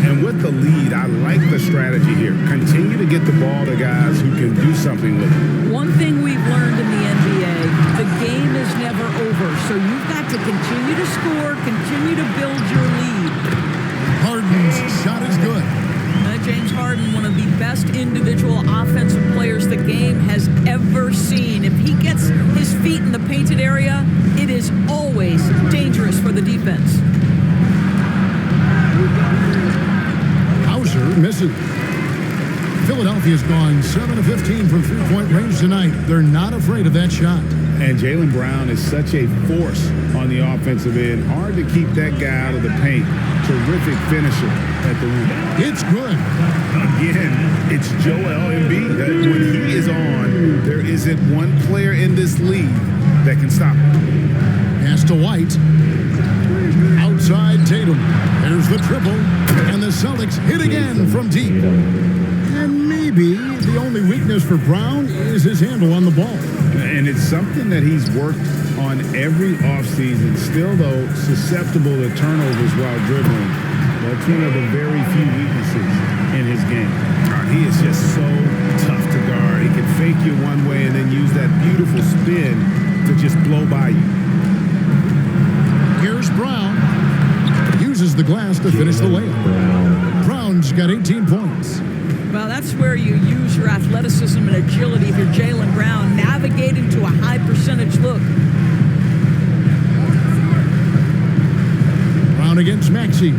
And with the lead, I like the strategy here. Continue to get the ball to guys who can do something with it. One thing we've learned in the NBA, the game is never over. So you've got to continue to score, continue to build your lead. Harden's shot is good. James Harden, one of the best individual offensive players the game has ever seen. If he gets his feet in the painted area, it is always dangerous for the defense. Hauser misses. Philadelphia Philadelphia's gone 7 of 15 from three-point range tonight. They're not afraid of that shot. And Jaylen Brown is such a force on the offensive end. Hard to keep that guy out of the paint. Terrific finisher at the rim. It's good. Again, it's Joel Embiid. When he is on, there isn't one player in this league that can stop him. Pass to White. Outside Tatum. There's the triple. And the Celtics hit again from deep. And maybe the only weakness for Brown is his handle on the ball. And it's something that he's worked on every offseason. Still, though, susceptible to turnovers while dribbling. That's one of the very few weaknesses in his game. He is just so tough to guard. He can fake you one way and then use that beautiful spin to just blow by you. Here's Brown. Uses the glass to finish the layup. Brown's got 18 points. Well, that's where you use your athleticism and agility if you're Jaylen Brown, navigating to a high percentage look. Brown against Maxey.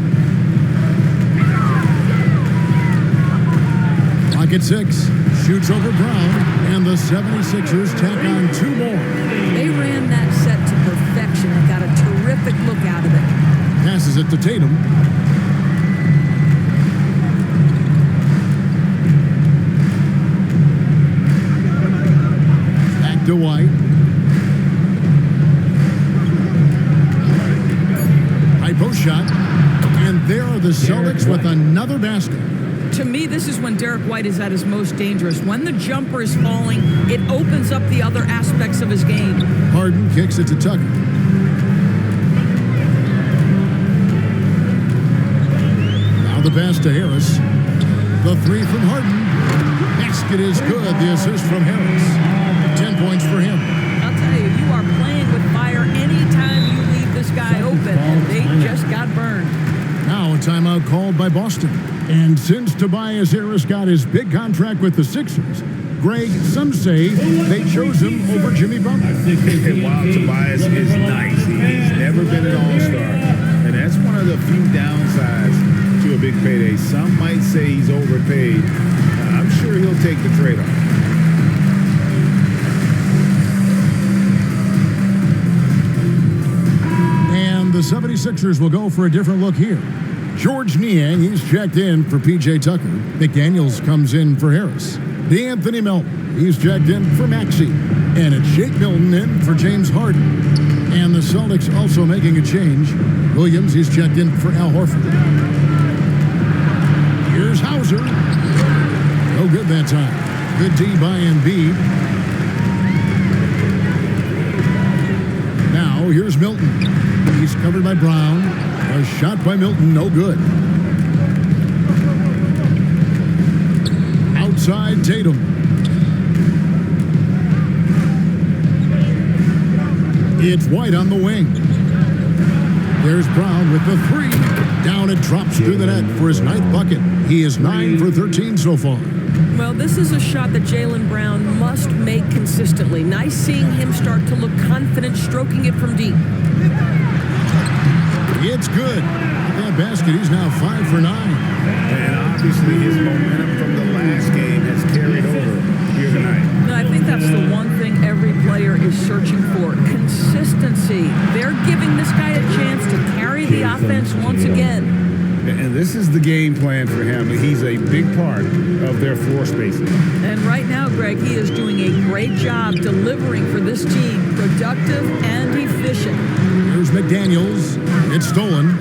Clock at 6. Shoots over Brown, and the 76ers tack on 2 more. They ran that set to perfection and got a terrific look out of it. Passes it to Tatum. Back to White. High post shot. And there are the Celtics with another basket. To me, this is when Derek White is at his most dangerous. When the jumper is falling, it opens up the other aspects of his game. Harden kicks it to Tucker. The pass to Harris. The 3 from Harden. Basket is good. The assist from Harris. 10 points for him. I'll tell you, you are playing with fire anytime you leave this guy open, and they just got burned. Now a timeout called by Boston. And since Tobias Harris got his big contract with the Sixers, Greg, some say they chose him over Jimmy Butler. Wow, Tobias is nice. He's never been an all-star. And that's one of the few downsides to a big payday. Some might say he's overpaid. I'm sure he'll take the trade-off. And the 76ers will go for a different look here. George Niang, he's checked in for P.J. Tucker. McDaniels comes in for Harris. D'Anthony Melton, he's checked in for Maxey. And it's Shake Milton in for James Harden. And the Celtics also making a change. Williams, he's checked in for Al Horford. Here's Hauser. No good that time. Good D by Embiid. Now here's Milton. He's covered by Brown. A shot by Milton, no good. Outside Tatum. It's White on the wing. There's Brown with the 3. Down it drops through the net for his 9th bucket. He is 9 for 13 so far. Well, this is a shot that Jaylen Brown must make consistently. Nice seeing him start to look confident, stroking it from deep. It's good. With that basket, he's now 5 for 9. And obviously his momentum from the last game has carried over here tonight. And I think that's the one thing every player is searching for. Consistency. They're giving this guy a chance to carry the offense once again. And this is the game plan for him. He's a big part of their floor spacing. And right now, Greg, he is doing a great job delivering for this team. Productive and efficient. Here's McDaniels. It's stolen.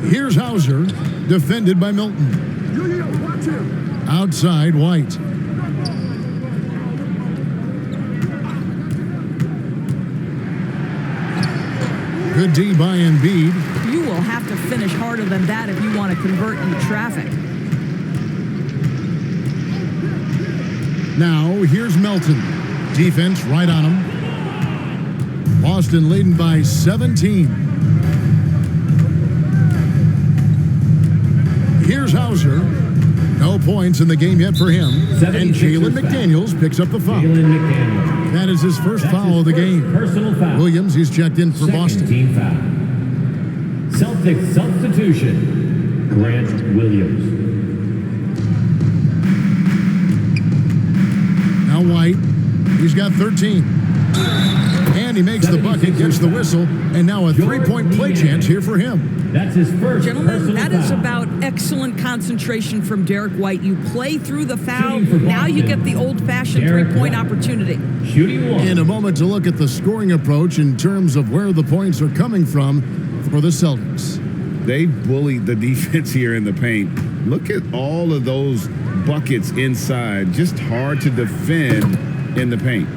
Here's Hauser. Defended by Milton. Outside White. Good D by Embiid. You will have to finish harder than that if you want to convert into traffic. Now, here's Melton. Defense right on him. Boston leading by 17. Here's Hauser. No points in the game yet for him. And Jalen McDaniels picks up the foul. That is his first foul of the game. Personal foul. Williams, he's checked in for Boston. Team foul. Celtics substitution. Grant Williams. Now White, he's got 13. And he makes the bucket, gets the whistle, and now a three-point play chance here for him. That's his first Gentlemen, personal that is foul. about excellent concentration from Derek White. You play through the foul, now you get the old-fashioned three-point opportunity. Shooting one. In a moment to look at the scoring approach in terms of where the points are coming from for the Celtics. They bullied the defense here in the paint. Look at all of those buckets inside. Just hard to defend in the paint.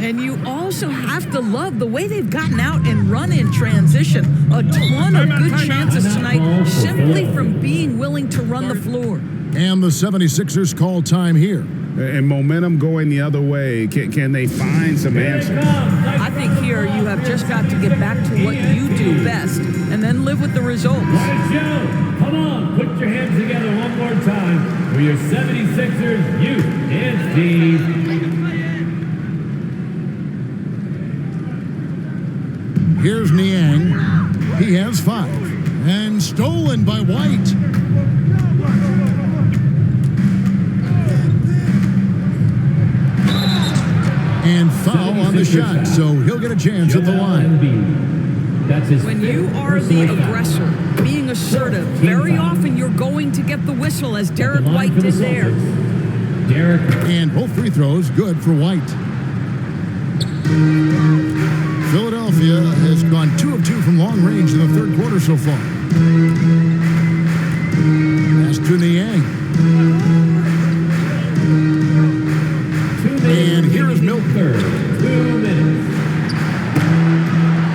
And you also have to love the way they've gotten out and run in transition. A ton of good chances tonight simply from being willing to run the floor. And the 76ers call time here. And momentum going the other way. Can they find some answers? I think here you have just got to get back to what you do best and then live with the results. Joe, come on, put your hands together one more time for your 76ers, you and Steve. Here's Niang. He has 5. And stolen by White. And foul on the shot, so he'll get a chance at the line. That's his When you are the aggressor, being assertive, very often you're going to get the whistle, as Derek White did there. And both free throws good for White. Philadelphia has gone 2 of 2 from long range in the third quarter so far. Pass to Niang. And here is Milton. 2 minutes.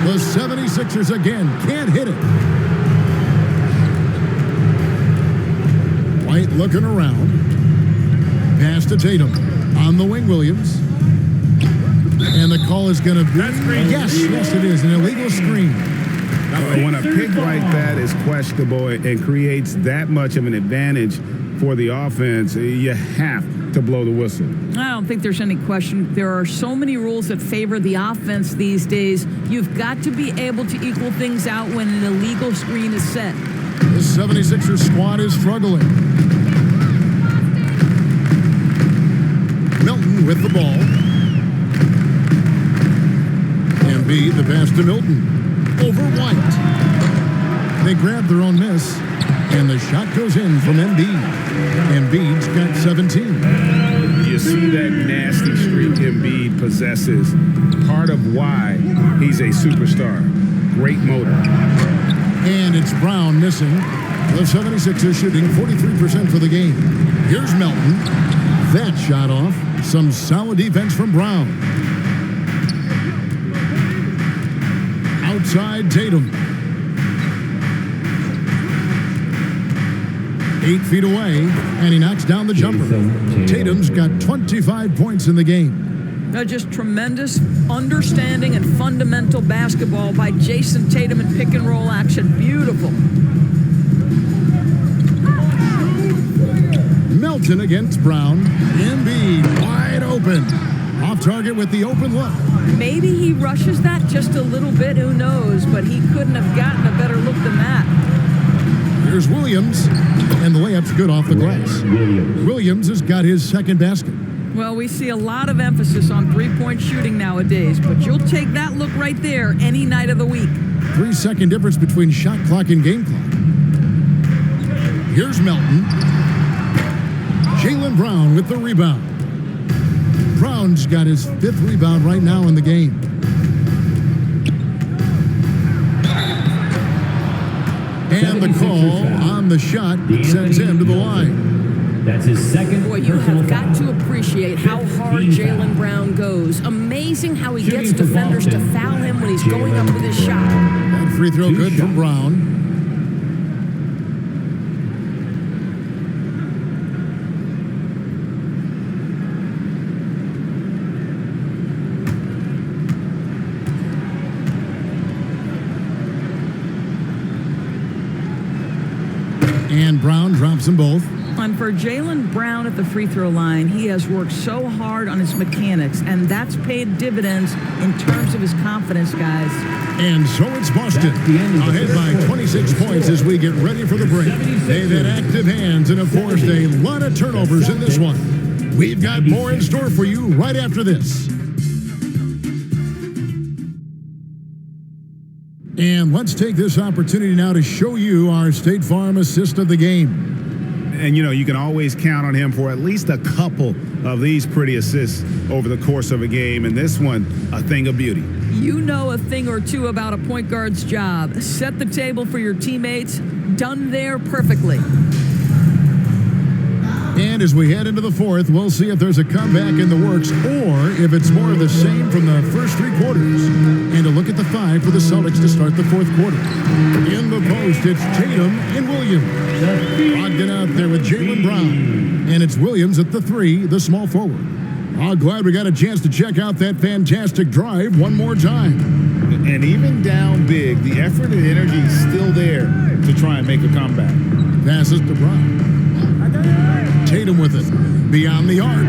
The 76ers again can't hit it. White looking around. Pass to Tatum. On the wing, Williams. And the call is going to be... Yes, it is. An illegal screen. When a pick like that is questionable and creates that much of an advantage for the offense, you have to blow the whistle. I don't think there's any question. There are so many rules that favor the offense these days. You've got to be able to equal things out when an illegal screen is set. The 76ers squad is struggling. Milton with the ball. Embiid, the pass to Milton. Over White. They grab their own miss, and the shot goes in from Embiid. Embiid's got 17. You see that nasty streak Embiid possesses. Part of why he's a superstar. Great motor. And it's Brown missing. The 76ers shooting 43% for the game. Here's Melton. That shot off. Some solid defense from Brown. Outside Tatum. 8 feet away, and he knocks down the jumper. Tatum's got 25 points in the game. Just tremendous understanding and fundamental basketball by Jason Tatum in pick and roll action. Beautiful. Melton against Brown. Embiid wide open. Off target with the open look. Maybe he rushes that just a little bit, who knows, but he couldn't have gotten a better look than that. Here's Williams, and the layup's good off the glass. Williams has got his second basket. Well, we see a lot of emphasis on three-point shooting nowadays, but you'll take that look right there any night of the week. 3-second difference between shot clock and game clock. Here's Melton. Jaylen Brown with the rebound. Brown's got his 5th rebound right now in the game. And the call on the shot that sends him to the line. That's his second. Boy, you have got to appreciate how hard Jaylen Brown goes. Amazing how he gets defenders to foul him when he's going up with his shot. That free throw good from Brown. And Brown drops them both. And for Jaylen Brown at the free throw line, he has worked so hard on his mechanics, and that's paid dividends in terms of his confidence, guys. And so it's Boston, ahead by 26 points as we get ready for the break. They've had active hands and have forced a lot of turnovers in this one. We've got more in store for you right after this. And let's take this opportunity now to show you our State Farm assist of the game. And, you know, you can always count on him for at least a couple of these pretty assists over the course of a game. And this one, a thing of beauty. You know a thing or two about a point guard's job. Set the table for your teammates. Done there perfectly. And as we head into the fourth, we'll see if there's a comeback in the works or if it's more of the same from the first three quarters. And a look at the five for the Celtics to start the fourth quarter. In the post, it's Tatum and Williams. Ogden out there with Jaylen Brown. And it's Williams at the three, the small forward. Oh, glad we got a chance to check out that fantastic drive one more time. And even down big, the effort and energy is still there to try and make a comeback. Passes to Brown. Tatum with it, beyond the arc.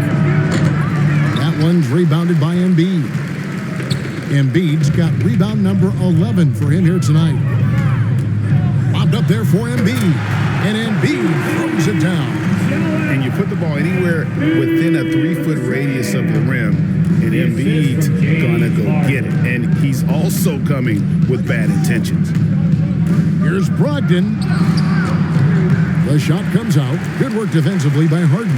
That one's rebounded by Embiid. Embiid's got rebound number 11 for him here tonight. Bobbed up there for Embiid, and Embiid throws it down. And you put the ball anywhere within a 3-foot radius of the rim, and Embiid's gonna go get it. And he's also coming with bad intentions. Here's Brogdon. The shot comes out. Good work defensively by Harden.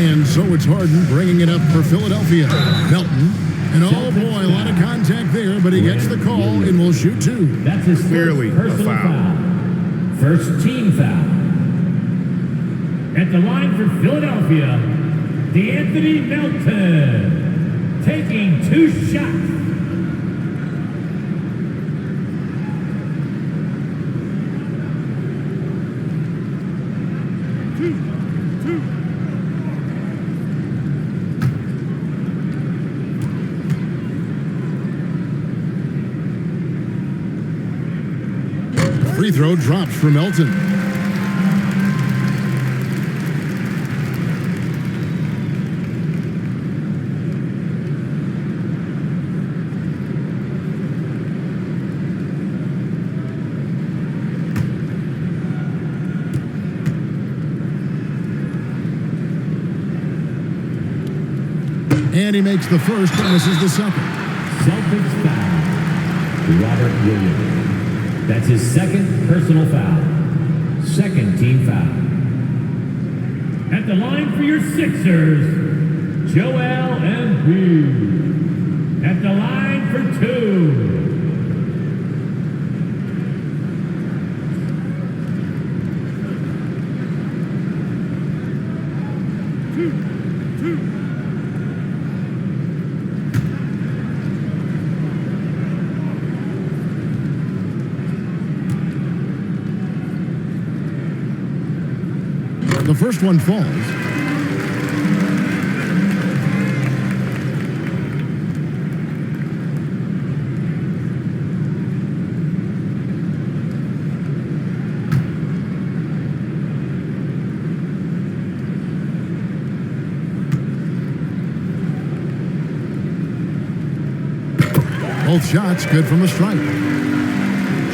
And so it's Harden bringing it up for Philadelphia. Melton. And oh boy, a lot of contact there, but he gets the call and will shoot two. That's his Clearly first personal foul. First team foul. At the line for Philadelphia, DeAnthony Melton taking two shots. Free throw drops for Melton. And he makes the first and misses the second. Celtics foul. Robert Williams. That's his second personal foul. Second team foul. At the line for your Sixers, Joel Embiid. At the line for two. The first one falls. Both shots good from the stripe.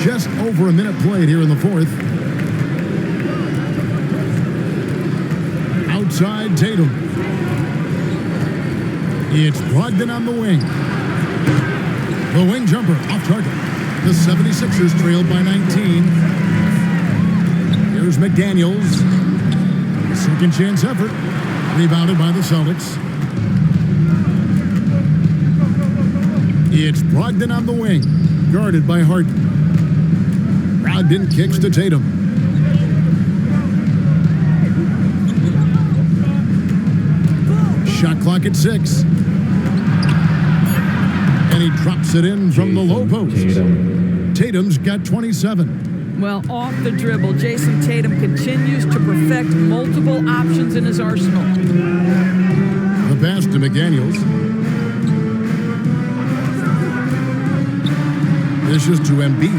Just over a minute played here in the fourth. Outside Tatum. It's Brogdon on the wing. The wing jumper off target. The 76ers trailed by 19. Here's McDaniels. Second chance effort. Rebounded by the Celtics. It's Brogdon on the wing. Guarded by Harden. Brogdon kicks to Tatum. Shot clock at 6. And he drops it in from the low post. Tatum's got 27. Well, off the dribble, Jason Tatum continues to perfect multiple options in his arsenal. The pass to McDaniels. This is to Embiid.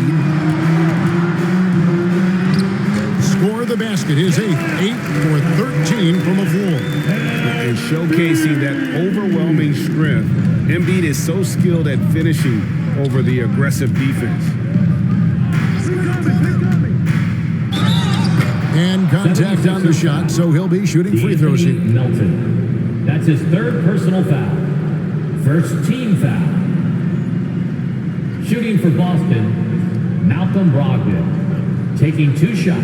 Score the the basket, his 8th, 8 for 13 from the floor. And showcasing that overwhelming strength. Embiid is so skilled at finishing over the aggressive defense. And contact on the shot, so he'll be shooting free throws here. Melton. That's his 3rd personal foul. First team foul. Shooting for Boston, Malcolm Brogdon. Taking 2 shots.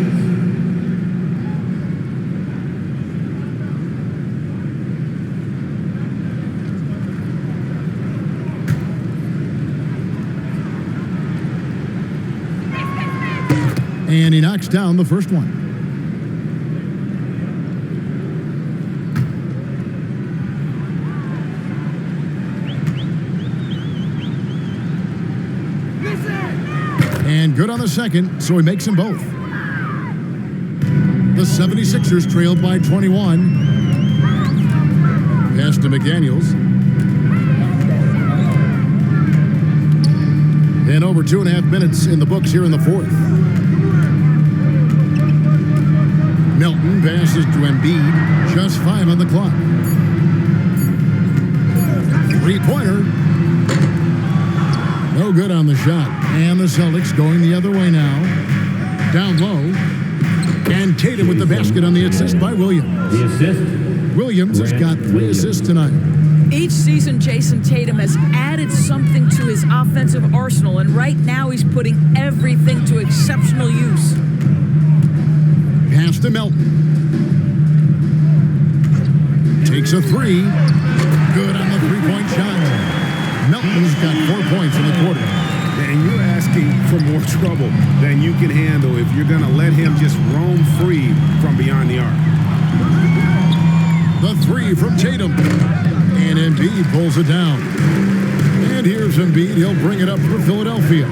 And he knocks down the first one. And good on the second, so he makes them both. The 76ers trailed by 21. Pass to McDaniels. And over 2.5 minutes in the books here in the 4th. Melton passes to Embiid. Just 5 on the clock. 3-pointer. No good on the shot. And the Celtics going the other way now. Down low. And Tatum with the basket on the assist by Williams. The assist. Williams has got 3 assists tonight. Each season, Jason Tatum has added something to his offensive arsenal, and right now he's putting everything to exceptional use. Pass to Melton. Takes a 3. Good on the 3-point shot. Melton's got 4 points in the quarter. And you're asking for more trouble than you can handle if you're going to let him just roam free from beyond the arc. The 3 from Tatum. And Embiid pulls it down. And here's Embiid. He'll bring it up for Philadelphia.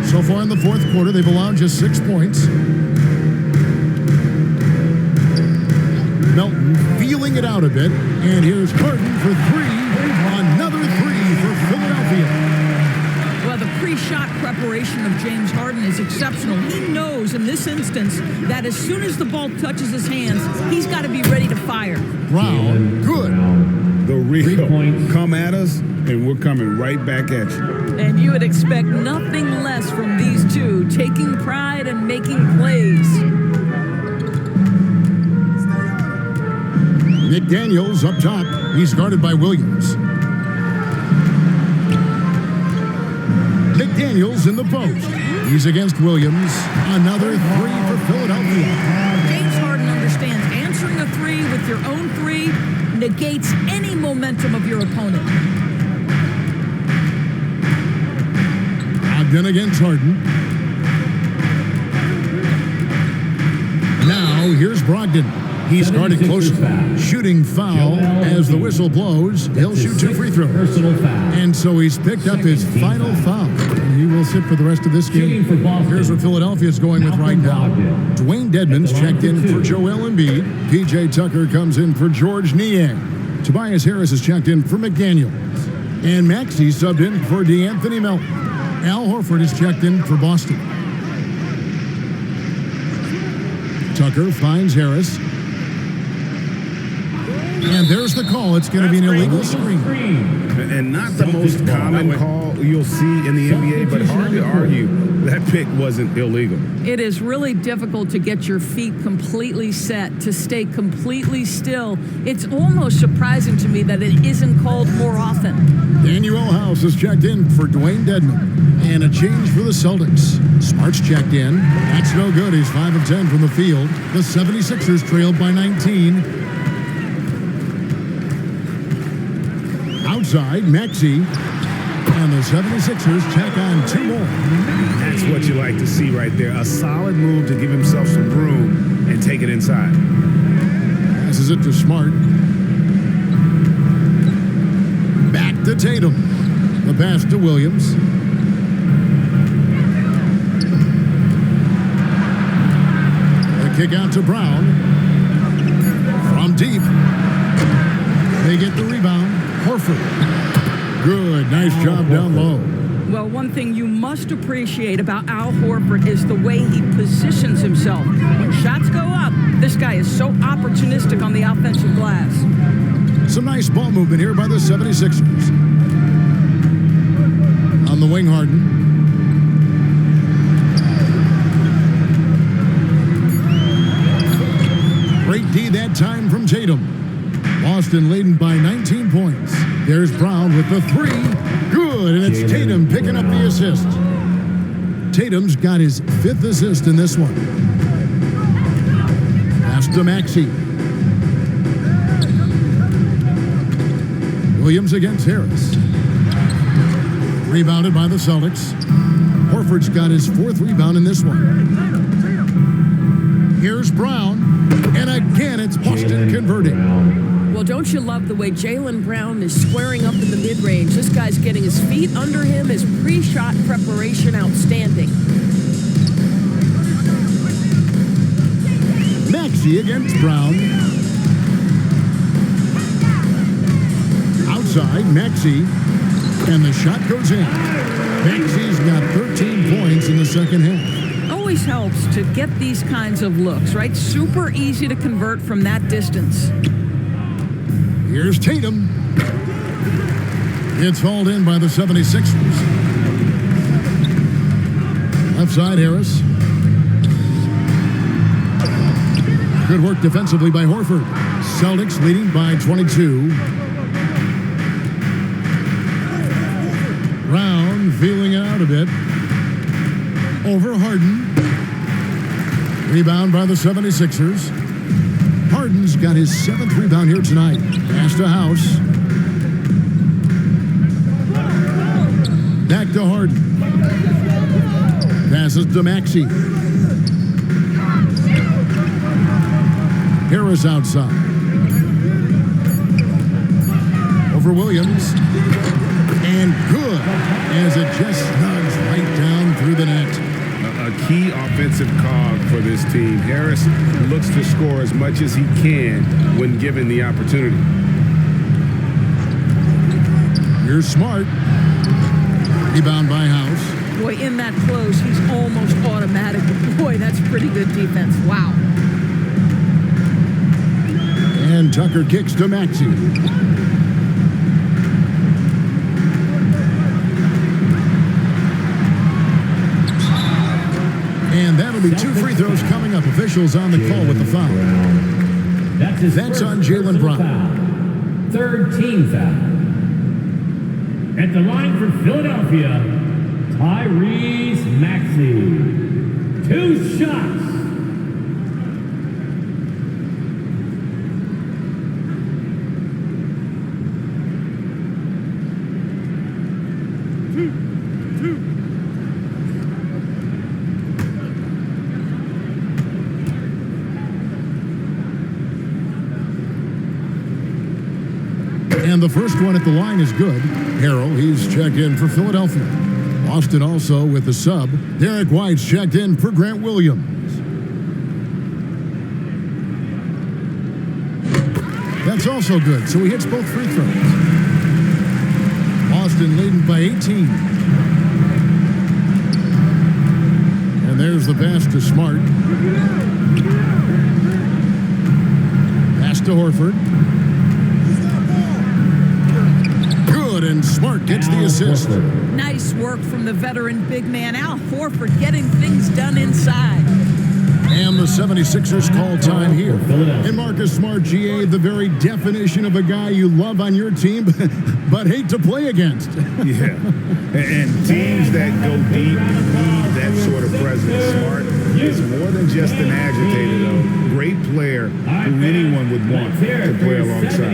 So far in the 4th quarter, they've allowed just 6 points. Melton feeling it out a bit. And here's Harden for 3. Another 3 for Philadelphia. Well, the pre-shot preparation of James Harden is exceptional. He knows in this instance that as soon as the ball touches his hands, he's got to be ready to fire. Brown, good. The real come at us, and we're coming right back at you. And you would expect nothing less from these two, taking pride and making plays. McDaniels up top. He's guarded by Williams. McDaniels in the post. He's against Williams. Another 3 for Philadelphia. James Harden understands answering a 3 with your own 3 negates any momentum of your opponent. Ogden against Harden. Now here's Brogdon. He's guarded close. Shooting foul as the whistle blows. He'll shoot 2 free throws. And so he's picked up his final foul. He will sit for the rest of this game. Here's what Philadelphia is going with right now. Dwayne Dedmon's checked in for Joel Embiid. PJ Tucker comes in for George Niang. Tobias Harris is checked in for McDaniels. And Maxey subbed in for DeAnthony Melton. Al Horford is checked in for Boston. Tucker finds Harris. And there's the call. It's going to be an illegal screen. And not the most common call you'll see in the NBA, but hard to argue that pick wasn't illegal. It is really difficult to get your feet completely set, to stay completely still. It's almost surprising to me that it isn't called more often. Daniel House is checked in for Dwayne Dedmon. And a change for the Celtics. Smart's checked in. That's no good. He's 5 of 10 from the field. The 76ers trailed by 19. Outside, Maxey. And the 76ers check on 2 more. That's what you like to see right there. A solid move to give himself some room and take it inside. Passes it to Smart. Back to Tatum. The pass to Williams. The kick out to Brown. From deep. They get the rebound. Horford. Good. Nice job down low. Well, one thing you must appreciate about Al Horford is the way he positions himself. When shots go up, this guy is so opportunistic on the offensive glass. Some nice ball movement here by the 76ers. On the wing, Harden. Great D that time from Tatum. Boston leading by 19 points. There's Brown with the three. Good, and it's Tatum picking up the assist. Tatum's got his 5th assist in this one. Pass to Maxey. Williams against Harris. Rebounded by the Celtics. Horford's got his 4th rebound in this one. Here's Brown, and again it's Boston converting. Well, don't you love the way Jaylen Brown is squaring up in the mid-range? This guy's getting his feet under him, his pre-shot preparation outstanding. Maxey against Brown. Outside, Maxey, and the shot goes in. Maxey's got 13 points in the second half. Always helps to get these kinds of looks, right? Super easy to convert from that distance. Here's Tatum. It's hauled in by the 76ers. Left side, Harris. Good work defensively by Horford. Celtics leading by 22. Brown feeling it out a bit. Over Harden. Rebound by the 76ers. Harden's got his 7th rebound here tonight. Pass to House. Back to Harden. Passes to Maxey. Harris outside. Over Williams. And good as it just snugs right down through the net. A key offensive cog for this team. Harris looks to score as much as he can when given the opportunity. Here's Smart. Rebound by House. Boy, in that close, he's almost automatic. Boy, that's pretty good defense. Wow. And Tucker kicks to Maxey. And that'll be 2 free throws coming up. Officials on the call with the foul. That's on Jaylen Brown. 3rd team foul. At the line for Philadelphia, Tyrese Maxey. 2 shots. And the first one at the line is good. Harrell, he's checked in for Philadelphia. Boston also with the sub. Derek White's checked in for Grant Williams. That's also good, so he hits both free throws. Boston leading by 18. And there's the pass to Smart. Pass to Horford. And Smart gets the assist. Nice work from the veteran big man Al Horford getting things done inside. And the 76ers call time here. And Marcus Smart, GA, the very definition of a guy you love on your team, but hate to play against. Yeah. And teams that go deep need that sort of presence. Smart is more than just an agitator, though. Great player who anyone would want to play alongside.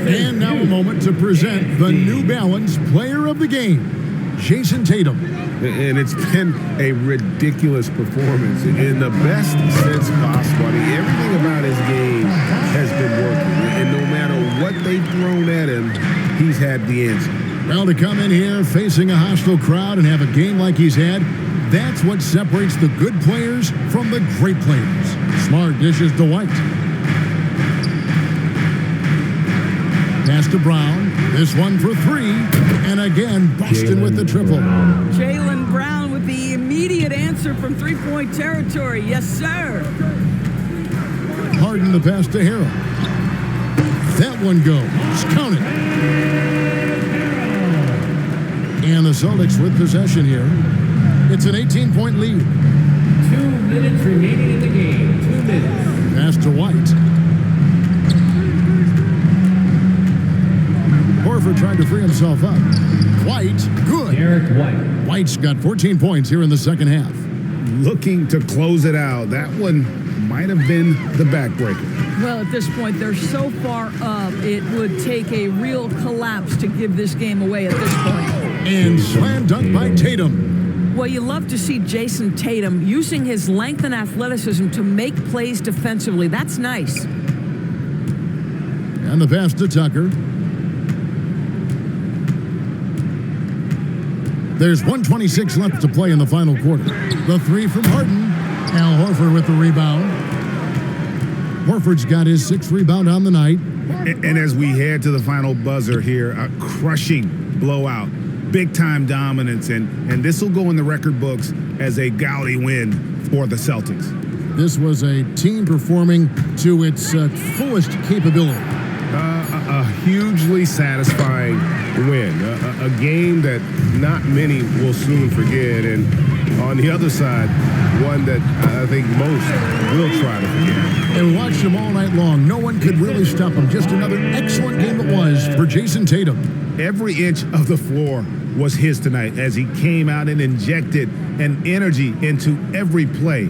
And now a moment to present the New Balance Player of the Game, Jason Tatum. And it's been a ridiculous performance in the best sense possible. I mean, everything about his game has been working. And no matter what they've thrown at him, he's had the answer. Well, to come in here facing a hostile crowd and have a game like he's had, that's what separates the good players from the great players. Smart dishes to White. Pass to Brown. This one for three. And again, Boston with the triple. Jaylen Brown with the immediate answer from three-point territory. Yes, sir. Harden the pass to Harrell. That one goes. Count it. And the Celtics with possession here. It's an 18-point lead. 2 minutes remaining in the game. 2 minutes. Pass to White. Horford tried to free himself up. White, good. Derek White. White's got 14 points here in the second half. Looking to close it out. That one might have been the backbreaker. Well, at this point, they're so far up, it would take a real collapse to give this game away at this point. And slam dunk by Tatum. Well, you love to see Jason Tatum using his length and athleticism to make plays defensively. That's nice. And the pass to Tucker. There's 1:26 left to play in the final quarter. The three from Harden. Al Horford with the rebound. Horford's got his 6th rebound on the night. And as we head to the final buzzer here, a crushing blowout, big-time dominance, and this will go in the record books as a gaudy win for the Celtics. This was a team performing to its fullest capability. A hugely satisfying win, a game that not many will soon forget, and on the other side, one that I think most will try to forget. And we watched them all night long. No one could really stop them. Just another excellent game it was for Jason Tatum. Every inch of the floor was his tonight as he came out and injected an energy into every play.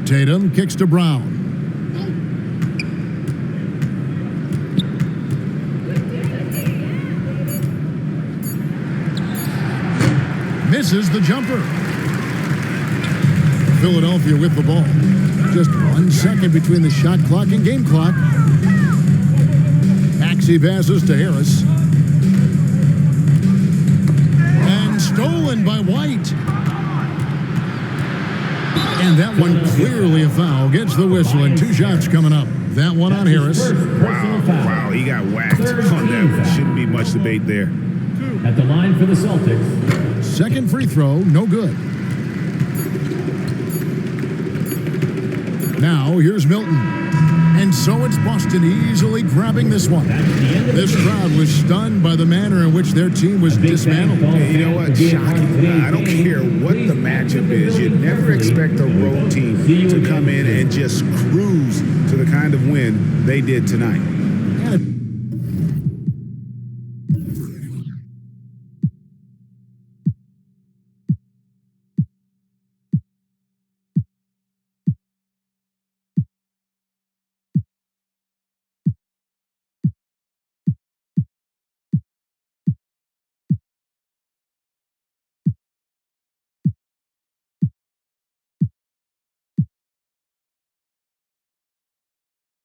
Tatum kicks to Brown. Misses the jumper. Philadelphia with the ball. Just 1 second between the shot clock and game clock. Maxey passes to Harris. And stolen by White. And that one clearly a foul. Gets the whistle and 2 shots coming up. That one on Harris. Wow, he got whacked on that one. Shouldn't be much debate there. At the line for the Celtics. Second free throw, no good. Now, here's Milton. And so it's Boston easily grabbing this one. This crowd was stunned by the manner in which their team was dismantled. You know what? Shocking. I don't care what the matchup is. You never expect a road team to come in and just cruise to the kind of win they did tonight.